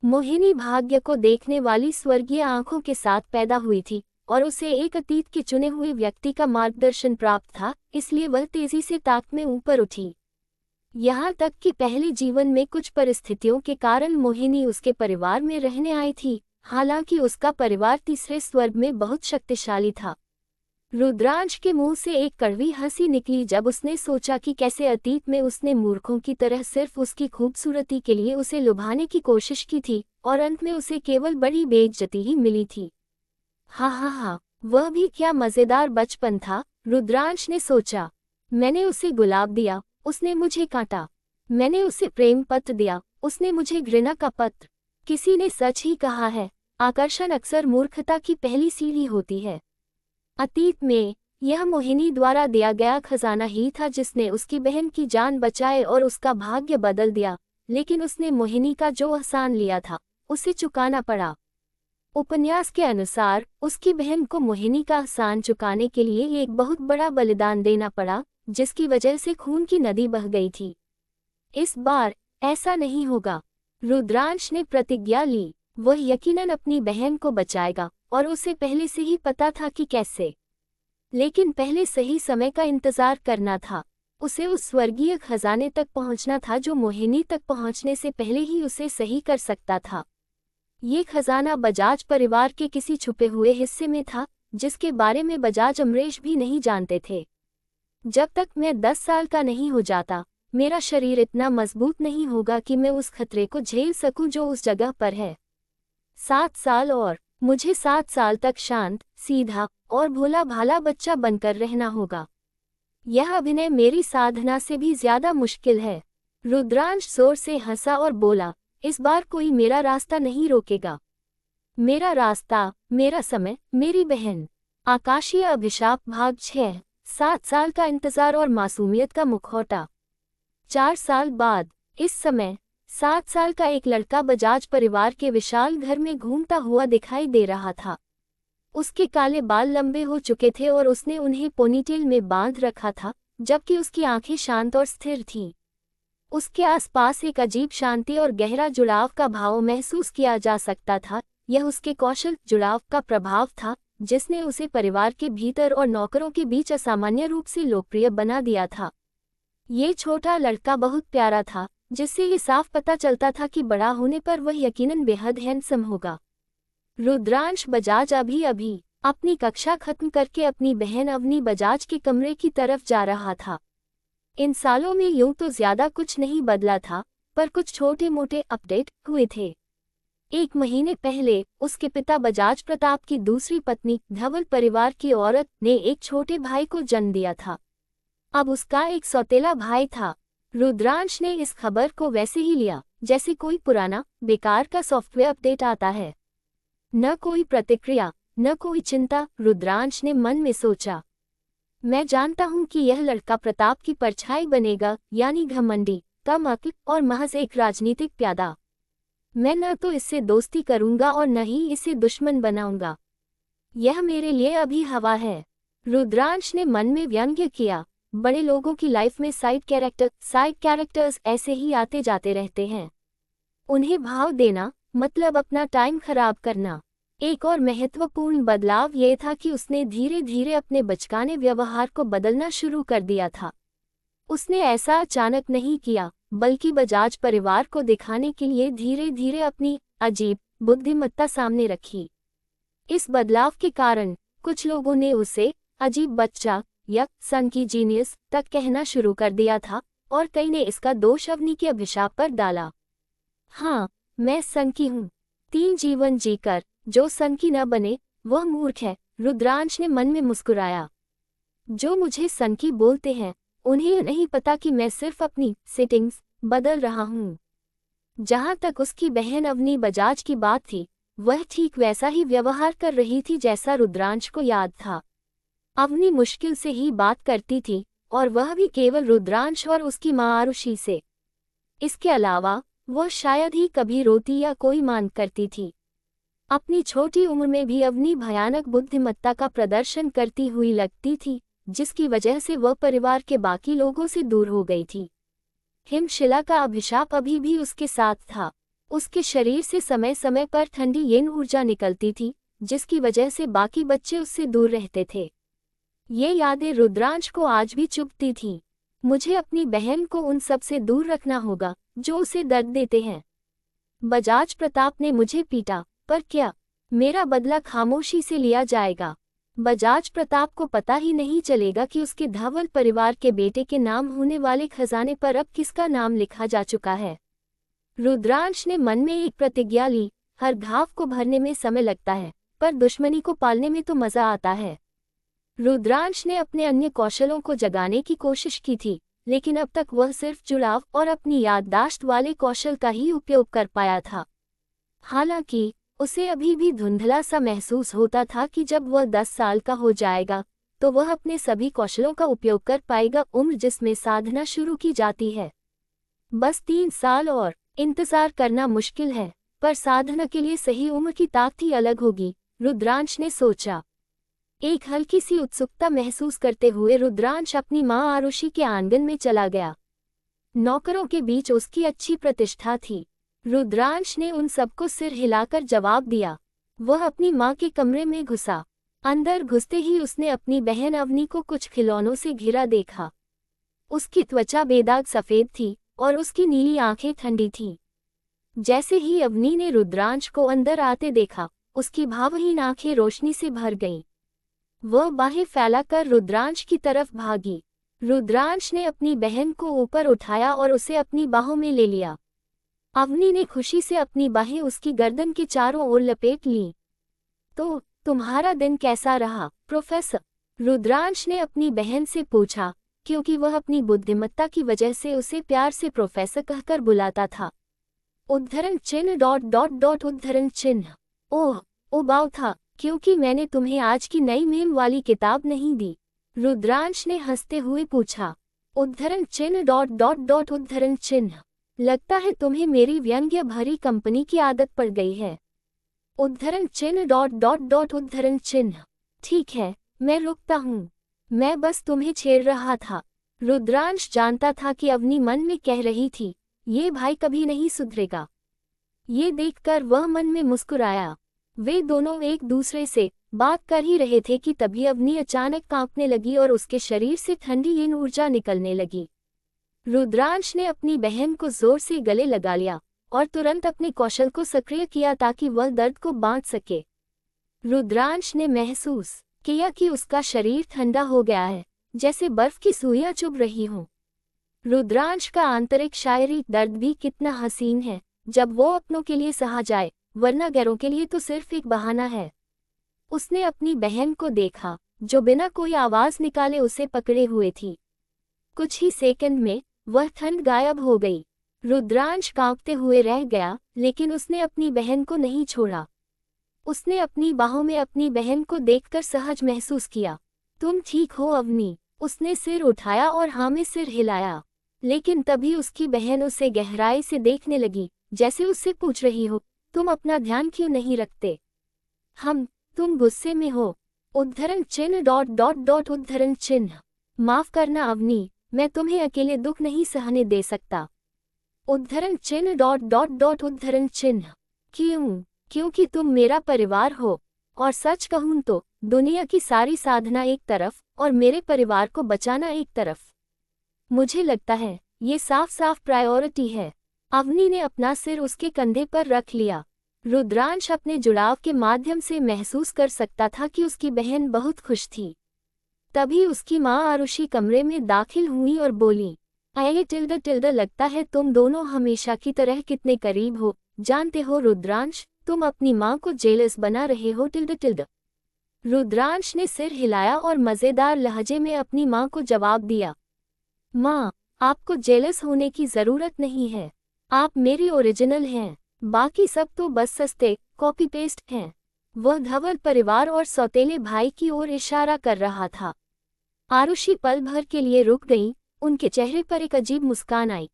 मोहिनी भाग्य को देखने वाली स्वर्गीय आंखों के साथ पैदा हुई थी और उसे एक अतीत के चुने हुए व्यक्ति का मार्गदर्शन प्राप्त था, इसलिए वह तेजी से ताक में ऊपर उठी। यहाँ तक कि पहले जीवन में कुछ परिस्थितियों के कारण मोहिनी उसके परिवार में रहने आई थी, हालांकि उसका परिवार तीसरे स्वर्ग में बहुत शक्तिशाली था। रुद्रांश के मुंह से एक कड़वी हंसी निकली जब उसने सोचा कि कैसे अतीत में उसने मूर्खों की तरह सिर्फ उसकी खूबसूरती के लिए उसे लुभाने की कोशिश की थी और अंत में उसे केवल बड़ी बेइज्जती ही मिली थी। हा, वह भी क्या मजेदार बचपन था, रुद्रांश ने सोचा। मैंने उसे गुलाब दिया, उसने मुझे काटा। मैंने उसे प्रेम पत्र दिया, उसने मुझे घृणा का पत्र। किसी ने सच ही कहा है, आकर्षण अक्सर मूर्खता की पहली सीढ़ी होती है। अतीत में यह मोहिनी द्वारा दिया गया खजाना ही था जिसने उसकी बहन की जान बचाए और उसका भाग्य बदल दिया, लेकिन उसने मोहिनी का जो एहसान लिया था उसे चुकाना पड़ा। उपन्यास के अनुसार उसकी बहन को मोहिनी का एहसान चुकाने के लिए एक बहुत बड़ा बलिदान देना पड़ा, जिसकी वजह से खून की नदी बह गई थी। इस बार ऐसा नहीं होगा, रुद्रांश ने प्रतिज्ञा ली। वह यकीनन अपनी बहन को बचाएगा और उसे पहले से ही पता था कि कैसे। लेकिन पहले सही समय का इंतजार करना था। उसे उस स्वर्गीय खजाने तक पहुंचना था जो मोहिनी तक पहुंचने से पहले ही उसे सही कर सकता था। ये खजाना बजाज परिवार के किसी छुपे हुए हिस्से में था, जिसके बारे में बजाज अमरीश भी नहीं जानते थे। जब तक मैं 10 साल का नहीं हो जाता, मेरा शरीर इतना मजबूत नहीं होगा कि मैं उस खतरे को झेल सकूं जो उस जगह पर है। 7 साल और मुझे 7 साल तक शांत, सीधा और भोला भाला बच्चा बनकर रहना होगा। यह अभिनय मेरी साधना से भी ज्यादा मुश्किल है। रुद्रांश जोर से हंसा और बोला, इस बार कोई मेरा रास्ता नहीं रोकेगा। मेरा रास्ता, मेरा समय, मेरी बहन। आकाशीय अभिशाप भाग 6। 7 साल का इंतजार और मासूमियत का मुखौटा। 4 साल बाद इस समय 7 साल का एक लड़का बजाज परिवार के विशाल घर में घूमता हुआ दिखाई दे रहा था। उसके काले बाल लंबे हो चुके थे और उसने उन्हें पोनीटेल में बांध रखा था, जबकि उसकी आंखें शांत और स्थिर थीं। उसके आसपास एक अजीब शांति और गहरा जुड़ाव का भाव महसूस किया जा सकता था। यह उसके कौशल जुड़ाव का प्रभाव था, जिसने उसे परिवार के भीतर और नौकरों के बीच असामान्य रूप से लोकप्रिय बना दिया था। ये छोटा लड़का बहुत प्यारा था, जिससे ये साफ पता चलता था कि बड़ा होने पर वह यकीनन बेहद हैंडसम होगा। रुद्रांश बजाज अभी अभी अपनी कक्षा खत्म करके अपनी बहन अवनी बजाज के कमरे की तरफ जा रहा था। इन सालों में यूं तो ज्यादा कुछ नहीं बदला था, पर कुछ छोटे मोटे अपडेट हुए थे। 1 महीने पहले उसके पिता बजाज प्रताप की दूसरी पत्नी धवल परिवार की औरत ने एक छोटे भाई को जन्म दिया था। अब उसका एक सौतेला भाई था। रुद्रांश ने इस खबर को वैसे ही लिया जैसे कोई पुराना बेकार का सॉफ्टवेयर अपडेट आता है। न कोई प्रतिक्रिया, न कोई चिंता। रुद्रांश ने मन में सोचा, मैं जानता हूं कि यह लड़का प्रताप की परछाई बनेगा, यानी घमंडी, कम अक्ल और महज एक राजनीतिक प्यादा। मैं न तो इससे दोस्ती करूंगा और न ही इसे दुश्मन बनाऊंगा। यह मेरे लिए अभी हवा है। रुद्रांश ने मन में व्यंग्य किया। बड़े लोगों की लाइफ में साइड कैरेक्टर्स ऐसे ही आते जाते रहते हैं। उन्हें भाव देना मतलब अपना टाइम खराब करना। एक और महत्वपूर्ण बदलाव यह था कि उसने धीरे धीरे अपने बचकाने व्यवहार को बदलना शुरू कर दिया था। उसने ऐसा अचानक नहीं किया, बल्कि बजाज परिवार को दिखाने के लिए धीरे धीरे अपनी अजीब बुद्धिमत्ता सामने रखी। इस बदलाव के कारण कुछ लोगों ने उसे अजीब बच्चा या सनकी जीनियस तक कहना शुरू कर दिया था, और कई ने इसका दोष अवनी के अभिशाप पर डाला। हाँ, मैं सनकी हूँ। 3 जीवन जीकर जो सनकी न बने वह मूर्ख है। रुद्रांश ने मन में मुस्कुराया। जो मुझे सनकी बोलते हैं उन्हें नहीं पता कि मैं सिर्फ अपनी सेटिंग्स बदल रहा हूँ। जहाँ तक उसकी बहन अवनी बजाज की बात थी, वह ठीक वैसा ही व्यवहार कर रही थी जैसा रुद्रांश को याद था। अवनी मुश्किल से ही बात करती थी, और वह भी केवल रुद्रांश और उसकी माँ आरुषि से। इसके अलावा वह शायद ही कभी रोती या कोई मान करती थी। अपनी छोटी उम्र में भी अवनी भयानक बुद्धिमत्ता का प्रदर्शन करती हुई लगती थी, जिसकी वजह से वह परिवार के बाकी लोगों से दूर हो गई थी। हिमशिला का अभिशाप अभी भी उसके साथ था। उसके शरीर से समय समय पर ठंडी येन ऊर्जा निकलती थी, जिसकी वजह से बाकी बच्चे उससे दूर रहते थे। ये यादें रुद्रांश को आज भी चुभती थीं। मुझे अपनी बहन को उन सब से दूर रखना होगा जो उसे दर्द देते हैं। बजाज प्रताप ने मुझे पीटा, पर क्या मेरा बदला खामोशी से लिया जाएगा? बजाज प्रताप को पता ही नहीं चलेगा कि उसके धवल परिवार के बेटे के नाम होने वाले खजाने पर अब किसका नाम लिखा जा चुका है। रुद्रांश ने मन में एक प्रतिज्ञा ली, हर घाव को भरने में समय लगता है, पर दुश्मनी को पालने में तो मजा आता है। रुद्रांश ने अपने अन्य कौशलों को जगाने की कोशिश की थी, लेकिन अब तक वह सिर्फ जुड़ाव और अपनी याददाश्त वाले कौशल का ही उपयोग कर पाया था। हालांकि उसे अभी भी धुंधला सा महसूस होता था कि जब वह 10 साल का हो जाएगा तो वह अपने सभी कौशलों का उपयोग कर पाएगा, उम्र जिसमें साधना शुरू की जाती है। बस 3 साल और इंतजार करना मुश्किल है, पर साधना के लिए सही उम्र की ताकत ही अलग होगी, रुद्रांश ने सोचा। एक हल्की सी उत्सुकता महसूस करते हुए रुद्रांश अपनी माँ आरुषि के आंगन में चला गया। नौकरों के बीच उसकी अच्छी प्रतिष्ठा थी। रुद्रांश ने उन सबको सिर हिलाकर जवाब दिया। वह अपनी माँ के कमरे में घुसा। अंदर घुसते ही उसने अपनी बहन अवनी को कुछ खिलौनों से घिरा देखा। उसकी त्वचा बेदाग सफेद थी और उसकी नीली आंखें ठंडी थीं। जैसे ही अवनी ने रुद्रांश को अंदर आते देखा, उसकी भावहीन आंखें रोशनी से भर गईं। वह बाहें फैलाकर रुद्रांश की तरफ भागी। रुद्रांश ने अपनी बहन को ऊपर उठाया और उसे अपनी बाहों में ले लिया। अवनी ने खुशी से अपनी बाहें उसकी गर्दन के चारों ओर लपेट लीं। तो तुम्हारा दिन कैसा रहा, प्रोफेसर? रुद्रांश ने अपनी बहन से पूछा, क्योंकि वह अपनी बुद्धिमत्ता की वजह से उसे प्यार से प्रोफेसर कहकर बुलाता था। उद्धरण चिन्ह ... उद्धरण चिन्ह। ओह, उबाऊ था, क्योंकि मैंने तुम्हें आज की नई मेम वाली किताब नहीं दी, रुद्रांश ने हंसते हुए पूछा। उद्धरण चिन्ह ... उद्धरण चिन्ह। लगता है तुम्हें मेरी व्यंग्य भरी कंपनी की आदत पड़ गई है। उद्धरण चिन्ह ... उद्धरण चिन्ह। ठीक है, मैं रुकता हूँ। मैं बस तुम्हें छेड़ रहा था। रुद्रांश जानता था कि अवनी मन में कह रही थी, ये भाई कभी नहीं सुधरेगा। ये देखकर वह मन में मुस्कुराया। वे दोनों एक दूसरे से बात कर ही रहे थे कि तभी अवनी अचानक कांपने लगी और उसके शरीर से ठंडी येन ऊर्जा निकलने लगी। रुद्रांश ने अपनी बहन को जोर से गले लगा लिया और तुरंत अपने कौशल को सक्रिय किया ताकि वह दर्द को बांध सके। रुद्रांश ने महसूस किया कि उसका शरीर ठंडा हो गया है, जैसे बर्फ की सुइयां चुभ रही हों। रुद्रांश का आंतरिक शारीरिक दर्द भी कितना हसीन है जब वो अपनों के लिए सहा जाए, वरना गैरों के लिए तो सिर्फ एक बहाना है। उसने अपनी बहन को देखा जो बिना कोई आवाज निकाले उसे पकड़े हुए थी। कुछ ही सेकंड में वह ठंड गायब हो गई। रुद्रांश कांपते हुए रह गया, लेकिन उसने अपनी बहन को नहीं छोड़ा। उसने अपनी बाहों में अपनी बहन को देखकर सहज महसूस किया। तुम ठीक हो अवनी? उसने सिर उठाया और हाँ में सिर हिलाया, लेकिन तभी उसकी बहन उसे गहराई से देखने लगी, जैसे उससे पूछ रही हो, तुम अपना ध्यान क्यों नहीं रखते? तुम गुस्से में हो? उद्धरण चिन्ह ... उद्धरण चिन्ह। माफ करना अवनी, मैं तुम्हें अकेले दुख नहीं सहने दे सकता। उद्धरण चिन्ह ... उद्धरण चिन्ह। क्यों? क्योंकि तुम मेरा परिवार हो, और सच कहूं तो दुनिया की सारी साधना एक तरफ और मेरे परिवार को बचाना एक तरफ। मुझे लगता है ये साफ साफ प्रायोरिटी है। अवनी ने अपना सिर उसके कंधे पर रख लिया। रुद्रांश अपने जुड़ाव के माध्यम से महसूस कर सकता था कि उसकी बहन बहुत खुश थी। तभी उसकी माँ आरुषि कमरे में दाखिल हुई और बोली, आए टिल्ड लगता है तुम दोनों हमेशा की तरह कितने करीब हो। जानते हो रुद्रांश, तुम अपनी माँ को जेलस बना रहे हो टिल्ड। रुद्रांश ने सिर हिलाया और मजेदार लहजे में अपनी माँ को जवाब दिया, माँ, आपको जेलस होने की जरूरत नहीं है। आप मेरी ओरिजिनल हैं, बाकी सब तो बस सस्ते कॉपी पेस्ट हैं। वह धवल परिवार और सौतेले भाई की ओर इशारा कर रहा था। आरुषि पल भर के लिए रुक गई, उनके चेहरे पर एक अजीब मुस्कान आई।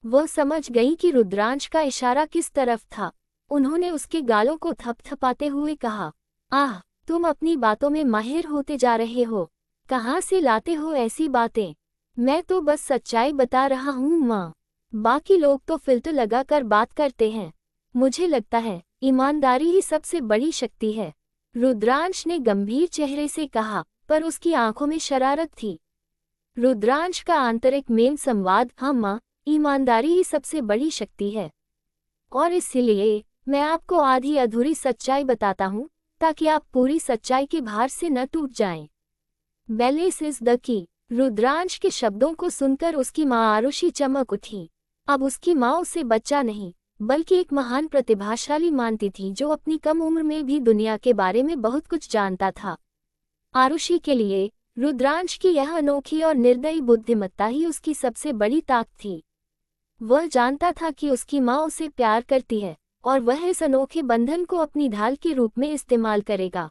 वह समझ गई कि रुद्रांश का इशारा किस तरफ था। उन्होंने उसके गालों को थपथपाते हुए कहा, आह, तुम अपनी बातों में माहिर होते जा रहे हो। कहाँ से लाते हो ऐसी बातें? मैं तो बस सच्चाई बता रहा हूँ माँ। बाकी लोग तो फिल्टर लगाकर बात करते हैं। मुझे लगता है ईमानदारी ही सबसे बड़ी शक्ति है। रुद्रांश ने गंभीर चेहरे से कहा, पर उसकी आंखों में शरारत थी। रुद्रांश का आंतरिक मेल संवाद, हाँ माँ, ईमानदारी ही सबसे बड़ी शक्ति है। और इसलिए मैं आपको आधी अधूरी सच्चाई बताता हूँ, ताकि आप पूरी सच्चाई के भार से न टूट जाएं। Balance is the key. Rudransh के शब्दों को सुनकर उसकी माँ आरुषि चमक उठी। अब उसकी माँ उसे बच्चा नहीं, बल्कि एक महान प्रतिभाशाली मानती थी जो अपनी कम उम्र में भी दुनिया के बारे में बहुत कुछ जानता था। आरुषि के लिए रुद्रांश की यह अनोखी और निर्दयी बुद्धिमत्ता ही उसकी सबसे बड़ी ताकत थी। वह जानता था कि उसकी माँ उसे प्यार करती है और वह इस अनोखे बंधन को अपनी ढाल के रूप में इस्तेमाल करेगा।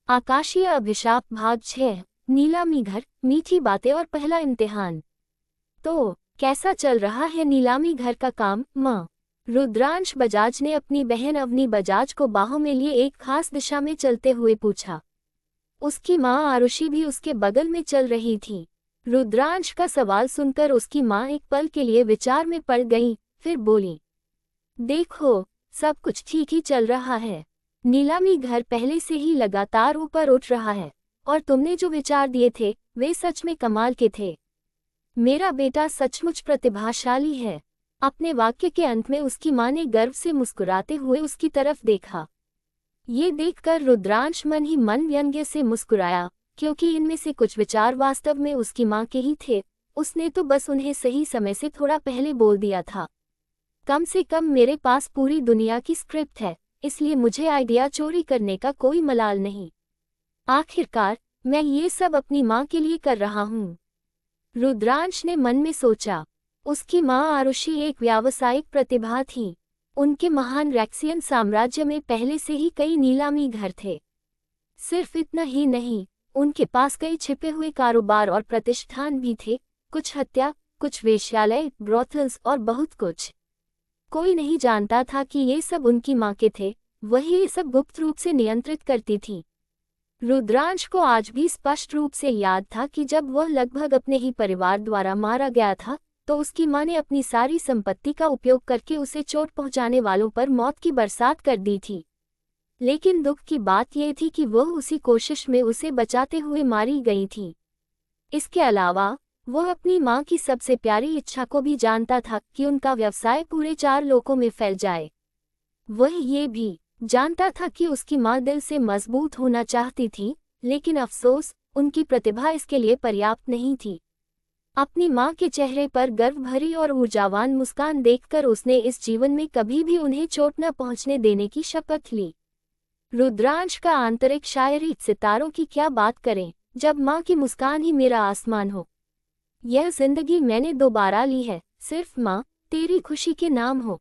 आकाशीय अभिशाप भाग 6, नीलामी घर, मीठी बातें और पहला इम्तिहान। तो कैसा चल रहा है नीलामी घर का काम माँ? रुद्रांश बजाज ने अपनी बहन अवनी बजाज को बाहों में लिए एक खास दिशा में चलते हुए पूछा। उसकी माँ आरुषि भी उसके बगल में चल रही थी। रुद्रांश का सवाल सुनकर उसकी माँ एक पल के लिए विचार में पड़ गई, फिर बोली, देखो, सब कुछ ठीक ही चल रहा है। नीलामी घर पहले से ही लगातार ऊपर उठ रहा है, और तुमने जो विचार दिए थे वे सच में कमाल के थे। मेरा बेटा सचमुच प्रतिभाशाली है। अपने वाक्य के अंत में उसकी माँ ने गर्व से मुस्कुराते हुए उसकी तरफ देखा। ये देखकर रुद्रांश मन ही मन व्यंग्य से मुस्कुराया, क्योंकि इनमें से कुछ विचार वास्तव में उसकी माँ के ही थे। उसने तो बस उन्हें सही समय से थोड़ा पहले बोल दिया था। कम से कम मेरे पास पूरी दुनिया की स्क्रिप्ट है, इसलिए मुझे आइडिया चोरी करने का कोई मलाल नहीं। आखिरकार मैं ये सब अपनी माँ के लिए कर रहा हूँ। रुद्रांश ने मन में सोचा। उसकी माँ आरुषि एक व्यावसायिक प्रतिभा थी। उनके महान रैक्सियन साम्राज्य में पहले से ही कई नीलामी घर थे। सिर्फ इतना ही नहीं, उनके पास कई छिपे हुए कारोबार और प्रतिष्ठान भी थे, कुछ हत्या, कुछ वेश्यालय, ब्रोथल्स और बहुत कुछ। कोई नहीं जानता था कि ये सब उनकी माँ के थे, वही ये सब गुप्त रूप से नियंत्रित करती थी। रुद्रांश को आज भी स्पष्ट रूप से याद था कि जब वह लगभग अपने ही परिवार द्वारा मारा गया था, तो उसकी माँ ने अपनी सारी संपत्ति का उपयोग करके उसे चोट पहुंचाने वालों पर मौत की बरसात कर दी थी। लेकिन दुख की बात यह थी कि वह उसी कोशिश में उसे बचाते हुए मारी गई थी। इसके अलावा वह अपनी माँ की सबसे प्यारी इच्छा को भी जानता था कि उनका व्यवसाय पूरे 4 लोकों में फैल जाए। वह ये भी जानता था कि उसकी माँ दिल से मजबूत होना चाहती थी, लेकिन अफसोस, उनकी प्रतिभा इसके लिए पर्याप्त नहीं थी। अपनी माँ के चेहरे पर गर्व भरी और ऊर्जावान मुस्कान देखकर उसने इस जीवन में कभी भी उन्हें चोट न पहुँचने देने की शपथ ली। रुद्रांश का आंतरिक शायरी सितारों की क्या बात करें, जब माँ की मुस्कान ही मेरा आसमान हो। यह जिंदगी मैंने दोबारा ली है, सिर्फ माँ, तेरी खुशी के नाम हो।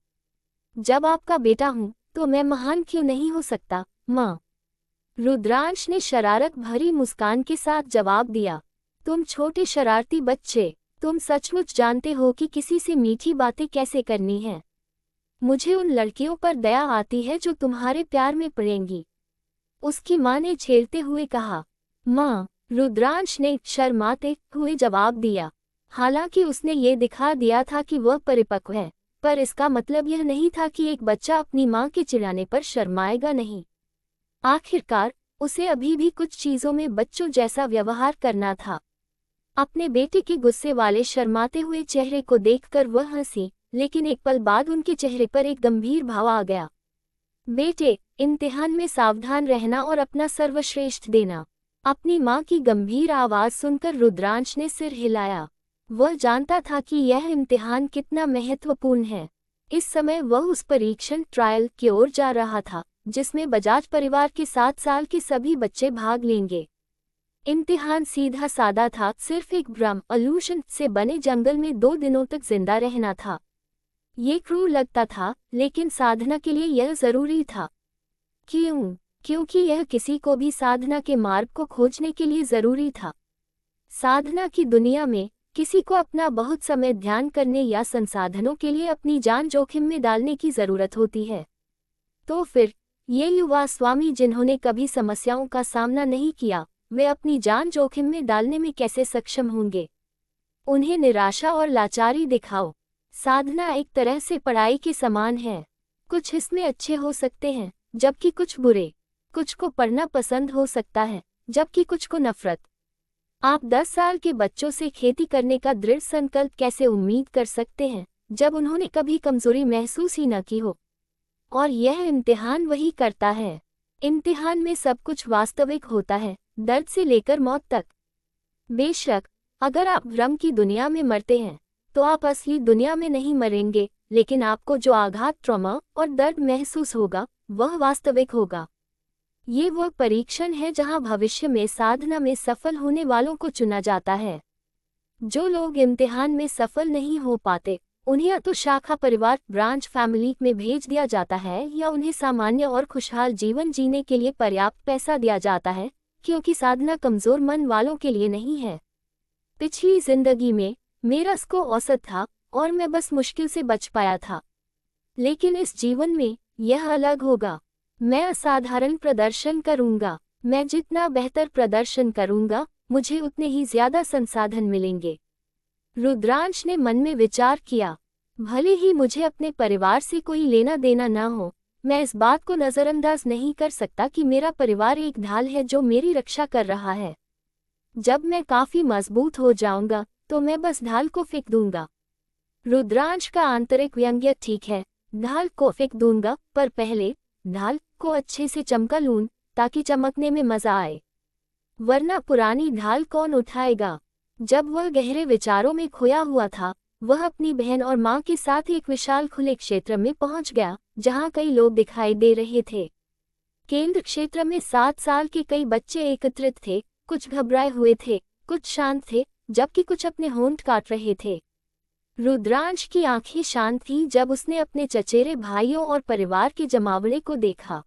जब आपका बेटा हूँ, तो मैं महान क्यों नहीं हो सकता, माँ। रुद्रांश ने शरारत भरी मुस्कान के साथ जवाब दिया, तुम छोटे शरारती बच्चे, तुम सचमुच जानते हो कि किसी से मीठी बातें कैसे करनी है। मुझे उन लड़कियों पर दया आती है जो तुम्हारे प्यार में पड़ेंगी, उसकी माँ ने छेड़ते हुए कहा। माँ, रुद्रांश ने शर्माते हुए जवाब दिया। हालांकि उसने ये दिखा दिया था कि वह परिपक्व है, पर इसका मतलब यह नहीं था कि एक बच्चा अपनी माँ के चिढ़ाने पर शर्माएगा नहीं। आखिरकार, उसे अभी भी कुछ चीज़ों में बच्चों जैसा व्यवहार करना था। अपने बेटे के गुस्से वाले शर्माते हुए चेहरे को देखकर वह हंसी, लेकिन एक पल बाद उनके चेहरे पर एक गंभीर भाव आ गया। बेटे, इम्तिहान में सावधान रहना और अपना सर्वश्रेष्ठ देना। अपनी माँ की गंभीर आवाज़ सुनकर रुद्रांश ने सिर हिलाया। वह जानता था कि यह इम्तिहान कितना महत्वपूर्ण है। इस समय वह उस परीक्षण ट्रायल की ओर जा रहा था, जिसमें बजाज परिवार के 7 साल के सभी बच्चे भाग लेंगे। इम्तिहान सीधा सादा था, सिर्फ एक भ्रम इल्यूशन से बने जंगल में 2 दिनों तक जिंदा रहना था। ये क्रूर लगता था, लेकिन साधना के लिए यह जरूरी था। क्यों? क्योंकि यह किसी को भी साधना के मार्ग को खोजने के लिए जरूरी था। साधना की दुनिया में किसी को अपना बहुत समय ध्यान करने या संसाधनों के लिए अपनी जान जोखिम में डालने की जरूरत होती है। तो फिर ये युवा स्वामी जिन्होंने कभी समस्याओं का सामना नहीं किया, वे अपनी जान जोखिम में डालने में कैसे सक्षम होंगे? उन्हें निराशा और लाचारी दिखाओ। साधना एक तरह से पढ़ाई के समान है। कुछ इसमें अच्छे हो सकते हैं, जबकि कुछ बुरे। कुछ को पढ़ना पसंद हो सकता है, जबकि कुछ को नफरत। आप 10 साल के बच्चों से खेती करने का दृढ़ संकल्प कैसे उम्मीद कर सकते हैं, जब उन्होंने कभी कमजोरी महसूस ही न की हो? और यह इम्तिहान वही करता है। इम्तिहान में सब कुछ वास्तविक होता है, दर्द से लेकर मौत तक। बेशक, अगर आप भ्रम की दुनिया में मरते हैं, तो आप असली दुनिया में नहीं मरेंगे, लेकिन आपको जो आघात, ट्रॉमा और दर्द महसूस होगा, वह वास्तविक होगा। ये वह परीक्षण है जहां भविष्य में साधना में सफल होने वालों को चुना जाता है। जो लोग इम्तिहान में सफल नहीं हो पाते, उन्हें या तो शाखा परिवार ब्रांच फैमिली में भेज दिया जाता है, या उन्हें सामान्य और खुशहाल जीवन जीने के लिए पर्याप्त पैसा दिया जाता है, क्योंकि साधना कमजोर मन वालों के लिए नहीं है। पिछली जिंदगी में मेरा स्कोर औसत था और मैं बस मुश्किल से बच पाया था, लेकिन इस जीवन में यह अलग होगा। मैं असाधारण प्रदर्शन करूंगा। मैं जितना बेहतर प्रदर्शन करूंगा, मुझे उतने ही ज्यादा संसाधन मिलेंगे। रुद्रांश ने मन में विचार किया। भले ही मुझे अपने परिवार से कोई लेना देना ना हो, मैं इस बात को नज़रअंदाज नहीं कर सकता कि मेरा परिवार एक ढाल है जो मेरी रक्षा कर रहा है। जब मैं काफी मजबूत हो जाऊंगा, तो मैं बस ढाल को फेंक दूंगा। रुद्रांश का आंतरिक व्यंग्य, ठीक है, ढाल को फेंक दूंगा, पर पहले ढाल को अच्छे से चमका लूं, ताकि चमकने में मजा आए। वरना पुरानी ढाल कौन उठाएगा? जब वह गहरे विचारों में खोया हुआ था, वह अपनी बहन और माँ के साथ एक विशाल खुले क्षेत्र में पहुंच गया, जहां कई लोग दिखाई दे रहे थे। केंद्र क्षेत्र में 7 साल के कई बच्चे एकत्रित थे। कुछ घबराए हुए थे, कुछ शांत थे, जबकि कुछ अपने होंठ काट रहे थे। रुद्रांश की आंखें शांत थीं जब उसने अपने चचेरे भाइयों और परिवार के जमावड़े को देखा।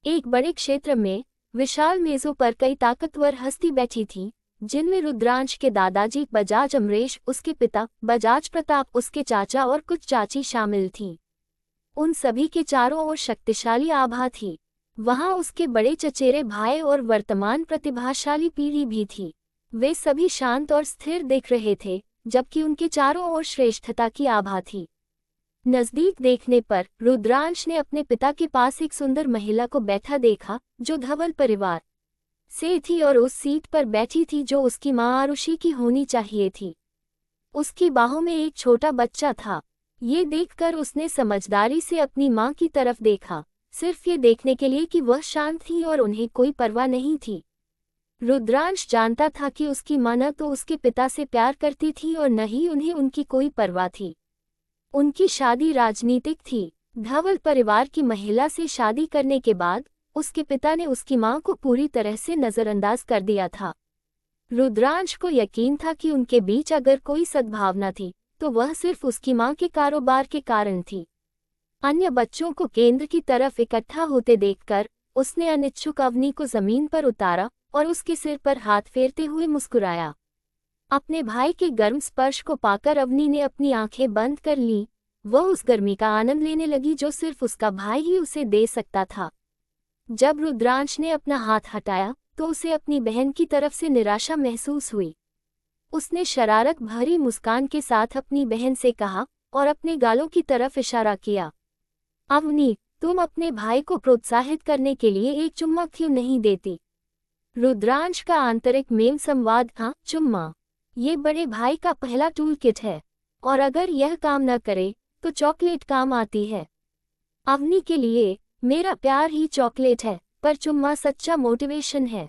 एक बड़े क्षेत्र में विशाल मेजों पर कई ताकतवर हस्ती बैठी थीं, जिनमें रुद्रांश के दादाजी बजाज अमरेश, उसके पिता बजाज प्रताप, उसके चाचा और कुछ चाची शामिल थीं। उन सभी के चारों ओर शक्तिशाली आभा थी। वहां उसके बड़े चचेरे भाई और वर्तमान प्रतिभाशाली पीढ़ी भी थी। वे सभी शांत और स्थिर दिख रहे थे, जबकि उनके चारों ओर श्रेष्ठता की आभा थी। नजदीक देखने पर रुद्रांश ने अपने पिता के पास एक सुंदर महिला को बैठा देखा, जो धवल परिवार से थी और उस सीट पर बैठी थी जो उसकी मां आरुषि की होनी चाहिए थी। उसकी बाहों में एक छोटा बच्चा था। ये देखकर उसने समझदारी से अपनी माँ की तरफ देखा, सिर्फ ये देखने के लिए कि वह शांत थी और उन्हें कोई परवाह नहीं थी। रुद्रांश जानता था कि उसकी माँ न तो उसके पिता से प्यार करती थी और न ही उन्हें उनकी कोई परवाह थी। उनकी शादी राजनीतिक थी। धवल परिवार की महिला से शादी करने के बाद उसके पिता ने उसकी माँ को पूरी तरह से नज़रअंदाज कर दिया था। रुद्रांश को यकीन था कि उनके बीच अगर कोई सद्भावना थी तो वह सिर्फ उसकी माँ के कारोबार के कारण थी। अन्य बच्चों को केंद्र की तरफ इकट्ठा होते देखकर उसने अनिच्छुक अवनी को जमीन पर उतारा और उसके सिर पर हाथ फेरते हुए मुस्कुराया। अपने भाई के गर्म स्पर्श को पाकर अवनी ने अपनी आंखें बंद कर लीं। वह उस गर्मी का आनंद लेने लगी जो सिर्फ उसका भाई ही उसे दे सकता था। जब रुद्रांश ने अपना हाथ हटाया तो उसे अपनी बहन की तरफ से निराशा महसूस हुई। उसने शरारत भरी मुस्कान के साथ अपनी बहन से कहा और अपने गालों की तरफ इशारा किया, अवनी, तुम अपने भाई को प्रोत्साहित करने के लिए एक चुम्मा क्यों नहीं देती? रुद्रांश का आंतरिक मेम संवाद, हाँ चुम्मा, ये बड़े भाई का पहला टूल किट है और अगर यह काम न करे तो चॉकलेट काम आती है। अवनी के लिए मेरा प्यार ही चॉकलेट है, पर चुम्मा सच्चा मोटिवेशन है।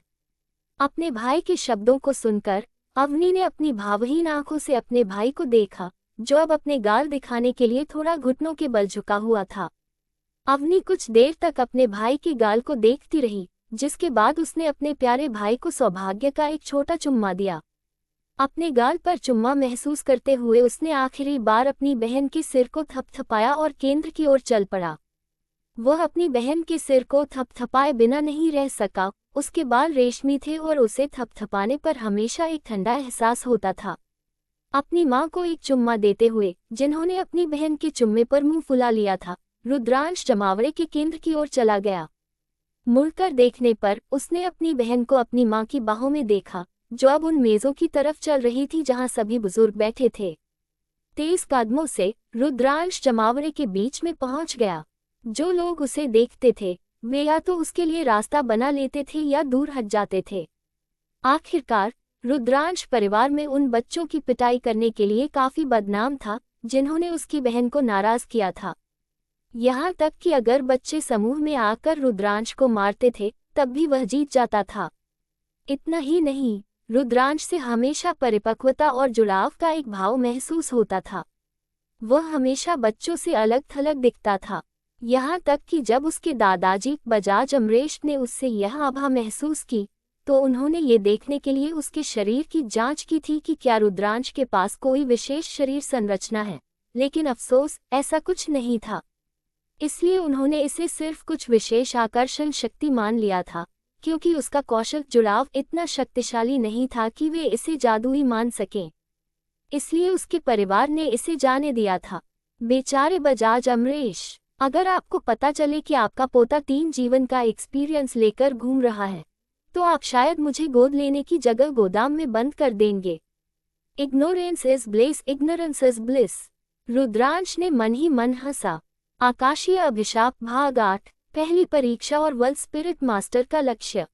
अपने भाई के शब्दों को सुनकर अवनी ने अपनी भावहीन आंखों से अपने भाई को देखा, जो अब अपने गाल दिखाने के लिए थोड़ा घुटनों के बल झुका हुआ था। अवनी कुछ देर तक अपने भाई के गाल को देखती रही, जिसके बाद उसने अपने प्यारे भाई को सौभाग्य का एक छोटा चुम्मा दिया। अपने गाल पर चुम्मा महसूस करते हुए उसने आखिरी बार अपनी बहन के सिर को थपथपाया और केंद्र की ओर चल पड़ा। वह अपनी बहन के सिर को थपथपाए बिना नहीं रह सका। उसके बाल रेशमी थे और उसे थपथपाने पर हमेशा एक ठंडा एहसास होता था। अपनी माँ को एक चुम्मा देते हुए, जिन्होंने अपनी बहन के चुम्मे पर मुंह फुला लिया था, रुद्रांश जमावड़े के केंद्र की ओर चला गया। मुड़कर देखने पर उसने अपनी बहन को अपनी माँ की बाहों में देखा, जो अब उन मेजों की तरफ चल रही थी जहाँ सभी बुजुर्ग बैठे थे। तेज कदमों से रुद्रांश जमावड़े के बीच में पहुंच गया। जो लोग उसे देखते थे वे या तो उसके लिए रास्ता बना लेते थे या दूर हट जाते थे। आखिरकार रुद्रांश परिवार में उन बच्चों की पिटाई करने के लिए काफी बदनाम था जिन्होंने उसकी बहन को नाराज किया था। यहाँ तक कि अगर बच्चे समूह में आकर रुद्रांश को मारते थे तब भी वह जीत जाता था। इतना ही नहीं, रुद्रांश से हमेशा परिपक्वता और जुड़ाव का एक भाव महसूस होता था। वह हमेशा बच्चों से अलग थलग दिखता था। यहाँ तक कि जब उसके दादाजी बजाज अमरेश ने उससे यह आभा महसूस की तो उन्होंने ये देखने के लिए उसके शरीर की जांच की थी कि क्या रुद्रांश के पास कोई विशेष शरीर संरचना है, लेकिन अफसोस ऐसा कुछ नहीं था। इसलिए उन्होंने इसे सिर्फ कुछ विशेष आकर्षण शक्ति मान लिया था, क्योंकि उसका कौशल जुड़ाव इतना शक्तिशाली नहीं था कि वे इसे जादुई मान सकें। इसलिए उसके परिवार ने इसे जाने दिया था। बेचारे बजाज अमरेश। अगर आपको पता चले कि आपका पोता 3 जीवन का एक्सपीरियंस लेकर घूम रहा है तो आप शायद मुझे गोद लेने की जगह गोदाम में बंद कर देंगे। Ignorance is bliss, ignorance is bliss. Rudransh ने मन ही मन हंसा। आकाशीय अभिशाप भाग 8, पहली परीक्षा और वर्ल्ड स्पिरिट मास्टर का लक्ष्य।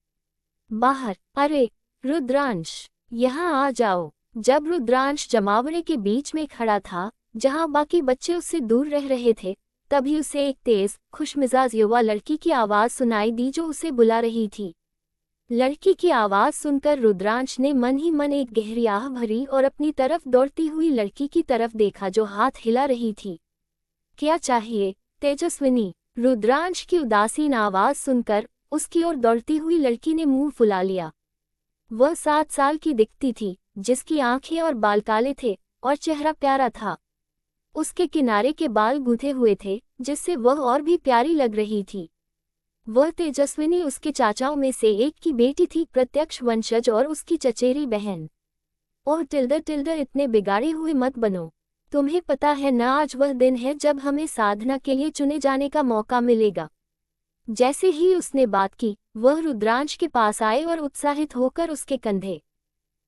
बाहर, अरे रुद्रांश, यहाँ आ जाओ। जब रुद्रांश जमावड़े के बीच में खड़ा था जहाँ बाकी बच्चे उससे दूर रह रहे थे, तभी उसे एक तेज खुशमिजाज युवा लड़की की आवाज़ सुनाई दी जो उसे बुला रही थी। लड़की की आवाज़ सुनकर रुद्रांश ने मन ही मन एक गहरी आह भरी और अपनी तरफ दौड़ती हुई लड़की की तरफ देखा जो हाथ हिला रही थी। क्या चाहिए तेजस्विनी? रुद्रांश की उदासीन आवाज़ सुनकर उसकी ओर दौड़ती हुई लड़की ने मुंह फुला लिया। वह 7 साल की दिखती थी, जिसकी आंखें और बाल काले थे और चेहरा प्यारा था। उसके किनारे के बाल गूंथे हुए थे, जिससे वह और भी प्यारी लग रही थी। वह तेजस्विनी उसके चाचाओं में से एक की बेटी थी, प्रत्यक्ष वंशज और उसकी चचेरी बहन। ओह टिल्डर इतने बिगाड़े हुए मत बनो। तुम्हें पता है न, आज वह दिन है जब हमें साधना के लिए चुने जाने का मौका मिलेगा। जैसे ही उसने बात की, वह रुद्रांश के पास आए और उत्साहित होकर उसके कंधे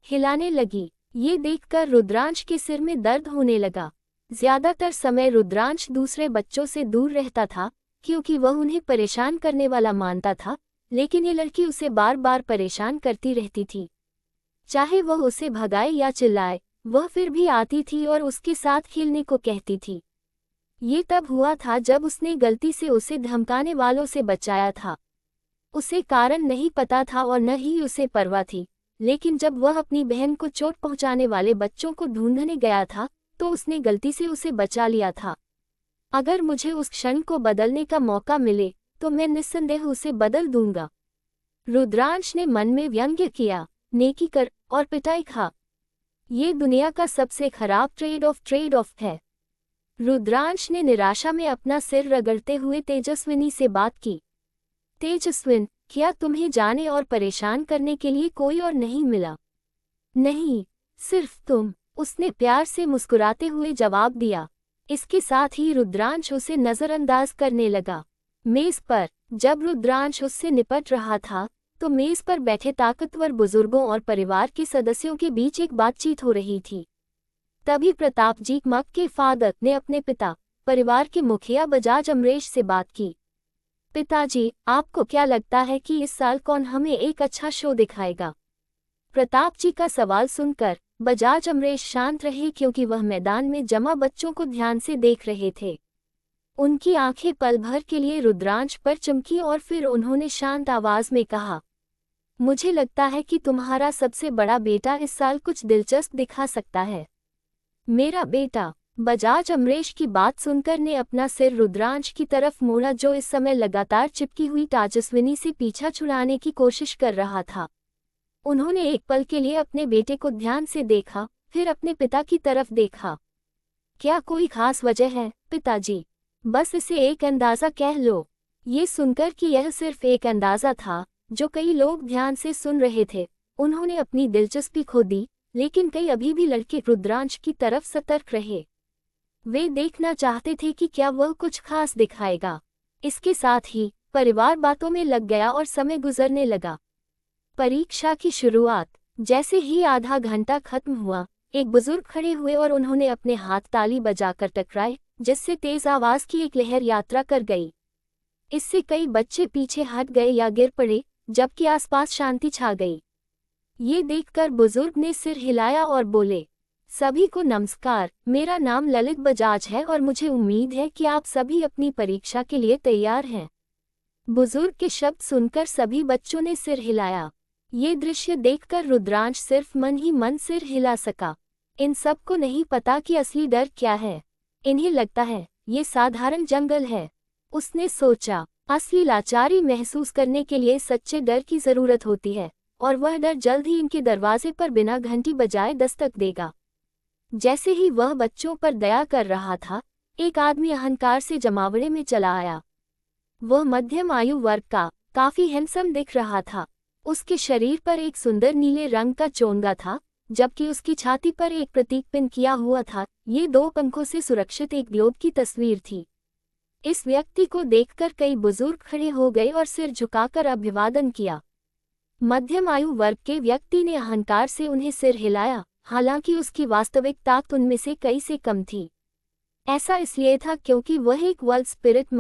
हिलाने लगी। ये देखकर रुद्रांश के सिर में दर्द होने लगा। ज्यादातर समय रुद्रांश दूसरे बच्चों से दूर रहता था क्योंकि वह उन्हें परेशान करने वाला मानता था, लेकिन ये लड़की उसे बार बार परेशान करती रहती थी। चाहे वह उसे भगाए या चिल्लाए, वह फिर भी आती थी और उसके साथ खेलने को कहती थी। ये तब हुआ था जब उसने गलती से उसे धमकाने वालों से बचाया था। उसे कारण नहीं पता था और न ही उसे परवाह थी, लेकिन जब वह अपनी बहन को चोट पहुंचाने वाले बच्चों को ढूंढने गया था तो उसने गलती से उसे बचा लिया था। अगर मुझे उस क्षण को बदलने का मौका मिले तो मैं निस्संदेह उसे बदल दूंगा। रुद्रांश ने मन में व्यंग्य किया। नेकी कर और पिटाई खा, ये दुनिया का सबसे खराब ट्रेड ऑफ है। रुद्रांश ने निराशा में अपना सिर रगड़ते हुए तेजस्विनी से बात की। तेजस्विन, क्या तुम्हें जाने और परेशान करने के लिए कोई और नहीं मिला? नहीं, सिर्फ तुम, उसने प्यार से मुस्कुराते हुए जवाब दिया। इसके साथ ही रुद्रांश उसे नजरअंदाज करने लगा। मेज पर जब रुद्रांश उससे निपट रहा था तो मेज पर बैठे ताकतवर बुजुर्गों और परिवार के सदस्यों के बीच एक बातचीत हो रही थी। तभी प्रताप जी मक के फादर ने अपने पिता, परिवार के मुखिया बजाज अमरेश से बात की। पिताजी, आपको क्या लगता है कि इस साल कौन हमें एक अच्छा शो दिखाएगा? प्रताप जी का सवाल सुनकर बजाज अमरेश शांत रहे क्योंकि वह मैदान में जमा बच्चों को ध्यान से देख रहे थे। उनकी आंखें पल भर के लिए रुद्रांश पर चमकी और फिर उन्होंने शांत आवाज में कहा, मुझे लगता है कि तुम्हारा सबसे बड़ा बेटा इस साल कुछ दिलचस्प दिखा सकता है। मेरा बेटा? बजाज अमरेश की बात सुनकर ने अपना सिर रुद्रांश की तरफ मोड़ा जो इस समय लगातार चिपकी हुई तेजस्विनी से पीछा छुड़ाने की कोशिश कर रहा था। उन्होंने एक पल के लिए अपने बेटे को ध्यान से देखा, फिर अपने पिता की तरफ देखा। क्या कोई खास वजह है, पिताजी? बस इसे एक अंदाज़ा कह लो। ये सुनकर कि यह सिर्फ एक अंदाज़ा था, जो कई लोग ध्यान से सुन रहे थे, उन्होंने अपनी दिलचस्पी खो दी, लेकिन कई अभी भी लड़के रुद्रांश की तरफ सतर्क रहे। वे देखना चाहते थे कि क्या वह कुछ खास दिखाएगा। इसके साथ ही परिवार बातों में लग गया और समय गुजरने लगा। परीक्षा की शुरुआत जैसे ही आधा घंटा खत्म हुआ, एक बुजुर्ग खड़े हुए और उन्होंने अपने हाथ ताली बजाकर टकराए, जिससे तेज आवाज की एक लहर यात्रा कर गई। इससे कई बच्चे पीछे हट गए या गिर पड़े, जबकि आसपास शांति छा गई। ये देखकर बुजुर्ग ने सिर हिलाया और बोले, सभी को नमस्कार, मेरा नाम ललित बजाज है और मुझे उम्मीद है कि आप सभी अपनी परीक्षा के लिए तैयार हैं। बुजुर्ग के शब्द सुनकर सभी बच्चों ने सिर हिलाया। ये दृश्य देखकर रुद्रांश सिर्फ मन ही मन सिर हिला सका। इन सबको नहीं पता कि असली डर क्या है। इन्हें लगता है ये साधारण जंगल है। उसने सोचा, असली लाचारी महसूस करने के लिए सच्चे डर की जरूरत होती है, और वह डर जल्द ही इनके दरवाजे पर बिना घंटी बजाए दस्तक देगा। जैसे ही वह बच्चों पर दया कर रहा था, एक आदमी अहंकार से जमावड़े में चला आया। वह मध्यम आयु वर्ग का, काफी हैंडसम दिख रहा था। उसके शरीर पर एक सुंदर नीले रंग का चोंगा था, जबकि उसकी छाती पर एक प्रतीक पिन किया हुआ था। ये 2 पंखों से सुरक्षित एक ग्लोब की तस्वीर थी। इस व्यक्ति को देखकर कई बुजुर्ग खड़े हो गए और सिर झुकाकर अभिवादन किया। मध्यम आयु वर्ग के व्यक्ति ने अहंकार से उन्हें सिर हिलाया, हालांकि उसकी वास्तविक ताकत उनमें से कई से कम थी। ऐसा इसलिए था क्योंकि वह एक वर्ल्ड स्पिरिट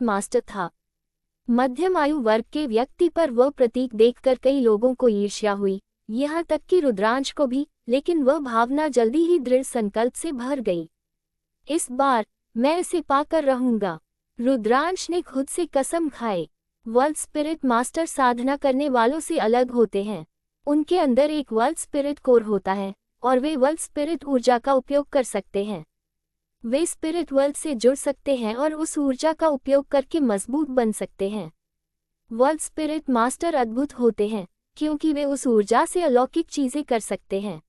मास्टर था। मध्यम आयु वर्ग के व्यक्ति पर वह प्रतीक देखकर कई लोगों को ईर्ष्या हुई, यहाँ तक कि रुद्रांश को भी, लेकिन वह भावना जल्दी ही दृढ़ संकल्प से भर गई। इस बार मैं इसे पाकर रहूंगा, रुद्रांश ने खुद से कसम खाई। वर्ल्ड स्पिरिट मास्टर साधना करने वालों से अलग होते हैं। उनके अंदर एक वर्ल्ड स्पिरिट कोर होता है और वे वर्ल्ड स्पिरिट ऊर्जा का उपयोग कर सकते हैं। वे स्पिरिट वर्ल्ड से जुड़ सकते हैं और उस ऊर्जा का उपयोग करके मजबूत बन सकते हैं। वर्ल्ड स्पिरिट मास्टर अद्भुत होते हैं क्योंकि वे उस ऊर्जा से अलौकिक चीजें कर सकते हैं।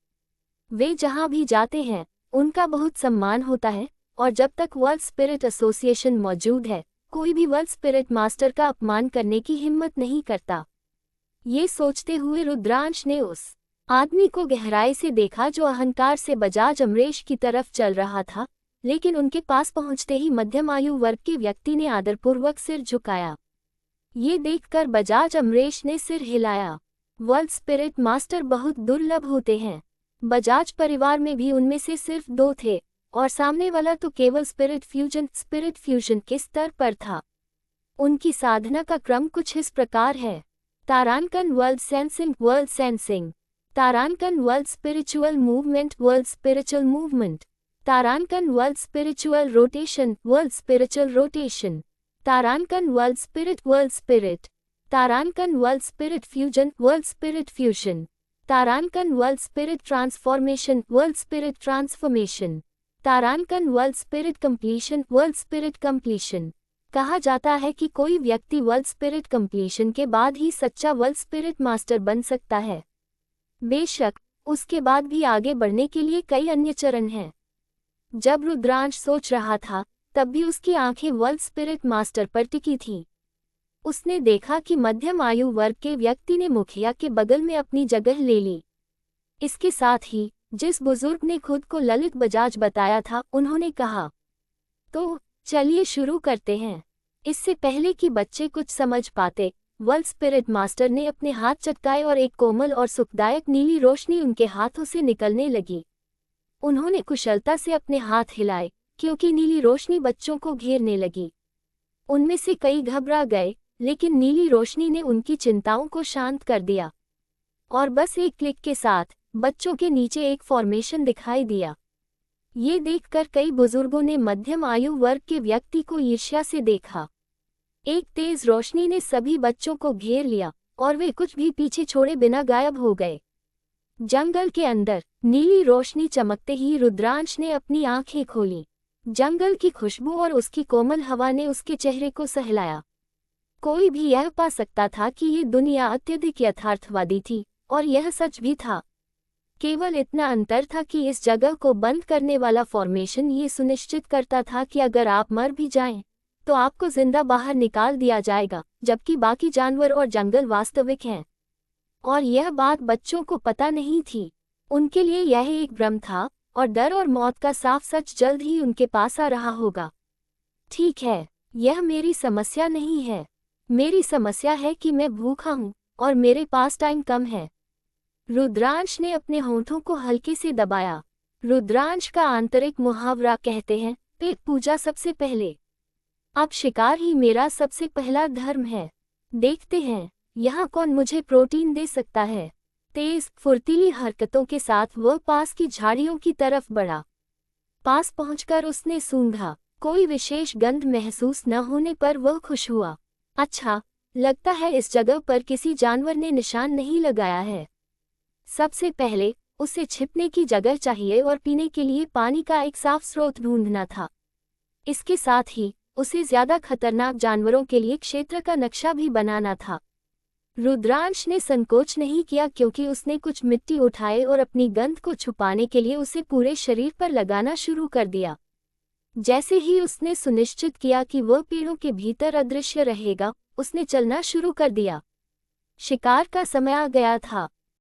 वे जहां भी जाते हैं उनका बहुत सम्मान होता है, और जब तक वर्ल्ड स्पिरिट एसोसिएशन मौजूद है, कोई भी वर्ल्ड स्पिरिट मास्टर का अपमान करने की हिम्मत नहीं करता। ये सोचते हुए रुद्रांश ने उस आदमी को गहराई से देखा जो अहंकार से बजाज अमरेश की तरफ चल रहा था, लेकिन उनके पास पहुंचते ही मध्यम आयु वर्ग के व्यक्ति ने आदरपूर्वक सिर झुकाया। ये देखकर बजाज अमरेश ने सिर हिलाया। वर्ल्ड स्पिरिट मास्टर बहुत दुर्लभ होते हैं। बजाज परिवार में भी उनमें से सिर्फ 2 थे, और सामने वाला तो केवल स्पिरिट फ्यूजन के स्तर पर था। उनकी साधना का क्रम कुछ इस प्रकार है। तारांकन, वर्ल्ड सेंसिंग, तारांकन world spiritual movement, world spiritual movement. तारांकन world spiritual rotation, world spiritual rotation. तारांकन वर्ल्ड स्पिरिट, वर्ल्ड स्पिरिट। तारांकन world spirit fusion, world spirit fusion. तारांकन world spirit transformation, world spirit transformation. तारांकन world spirit completion, world spirit completion. कहा जाता है कि कोई व्यक्ति वर्ल्ड स्पिरिट कंप्लीशन के बाद ही सच्चा वर्ल्ड स्पिरिट मास्टर बन सकता है। बेशक उसके बाद भी आगे बढ़ने के लिए कई अन्य चरण हैं। जब रुद्रांश सोच रहा था तब भी उसकी आंखें वर्ल्ड स्पिरिट मास्टर पर टिकी थीं। उसने देखा कि मध्यम आयु वर्ग के व्यक्ति ने मुखिया के बगल में अपनी जगह ले ली। इसके साथ ही जिस बुजुर्ग ने खुद को ललित बजाज बताया था, उन्होंने कहा, तो चलिए शुरू करते हैं। इससे पहले कि बच्चे कुछ समझ पाते, वर्ल्ड स्पिरिट मास्टर ने अपने हाथ चटकाए और एक कोमल और सुखदायक नीली रोशनी उनके हाथों से निकलने लगी। उन्होंने कुशलता से अपने हाथ हिलाए क्योंकि नीली रोशनी बच्चों को घेरने लगी। उनमें से कई घबरा गए, लेकिन नीली रोशनी ने उनकी चिंताओं को शांत कर दिया और बस एक क्लिक के साथ बच्चों के नीचे एक फॉर्मेशन दिखाई दिया। ये देखकर कई बुजुर्गों ने मध्यम आयु वर्ग के व्यक्ति को ईर्ष्या से देखा। एक तेज रोशनी ने सभी बच्चों को घेर लिया और वे कुछ भी पीछे छोड़े बिना गायब हो गए। जंगल के अंदर नीली रोशनी चमकते ही रुद्रांश ने अपनी आंखें खोलीं। जंगल की खुशबू और उसकी कोमल हवा ने उसके चेहरे को सहलाया। कोई भी यह पा सकता था कि ये दुनिया अत्यधिक यथार्थवादी थी, और यह सच भी था। केवल इतना अंतर था कि इस जगह को बंद करने वाला फॉर्मेशन ये सुनिश्चित करता था कि अगर आप मर भी जाएं, तो आपको जिंदा बाहर निकाल दिया जाएगा, जबकि बाकी जानवर और जंगल वास्तविक हैं। और यह बात बच्चों को पता नहीं थी। उनके लिए यह एक भ्रम था, और डर और मौत का साफ सच जल्द ही उनके पास आ रहा होगा। ठीक है, यह मेरी समस्या नहीं है। मेरी समस्या है कि मैं भूखा हूँ और मेरे पास टाइम कम है। रुद्रांश ने अपने होंठों को हल्के से दबाया। रुद्रांश का आंतरिक मुहावरा कहते हैं, पेट पूजा सबसे पहले। अब शिकार ही मेरा सबसे पहला धर्म है। देखते हैं यहाँ कौन मुझे प्रोटीन दे सकता है। तेज फुर्तीली हरकतों के साथ वह पास की झाड़ियों की तरफ बढ़ा। पास पहुंचकर उसने सूंघा। कोई विशेष गंध महसूस न होने पर वह खुश हुआ। अच्छा, लगता है इस जगह पर किसी जानवर ने निशान नहीं लगाया है। सबसे पहले उसे छिपने की जगह चाहिए और पीने के लिए पानी का एक साफ स्रोत ढूंढना था। इसके साथ ही उसे ज्यादा खतरनाक जानवरों के लिए क्षेत्र का नक्शा भी बनाना था। रुद्रांश ने संकोच नहीं किया क्योंकि उसने कुछ मिट्टी उठाए और अपनी गंध को छुपाने के लिए उसे पूरे शरीर पर लगाना शुरू कर दिया। जैसे ही उसने सुनिश्चित किया कि वह पेड़ों के भीतर अदृश्य रहेगा, उसने चलना शुरू कर दिया। शिकार का समय आ गया था।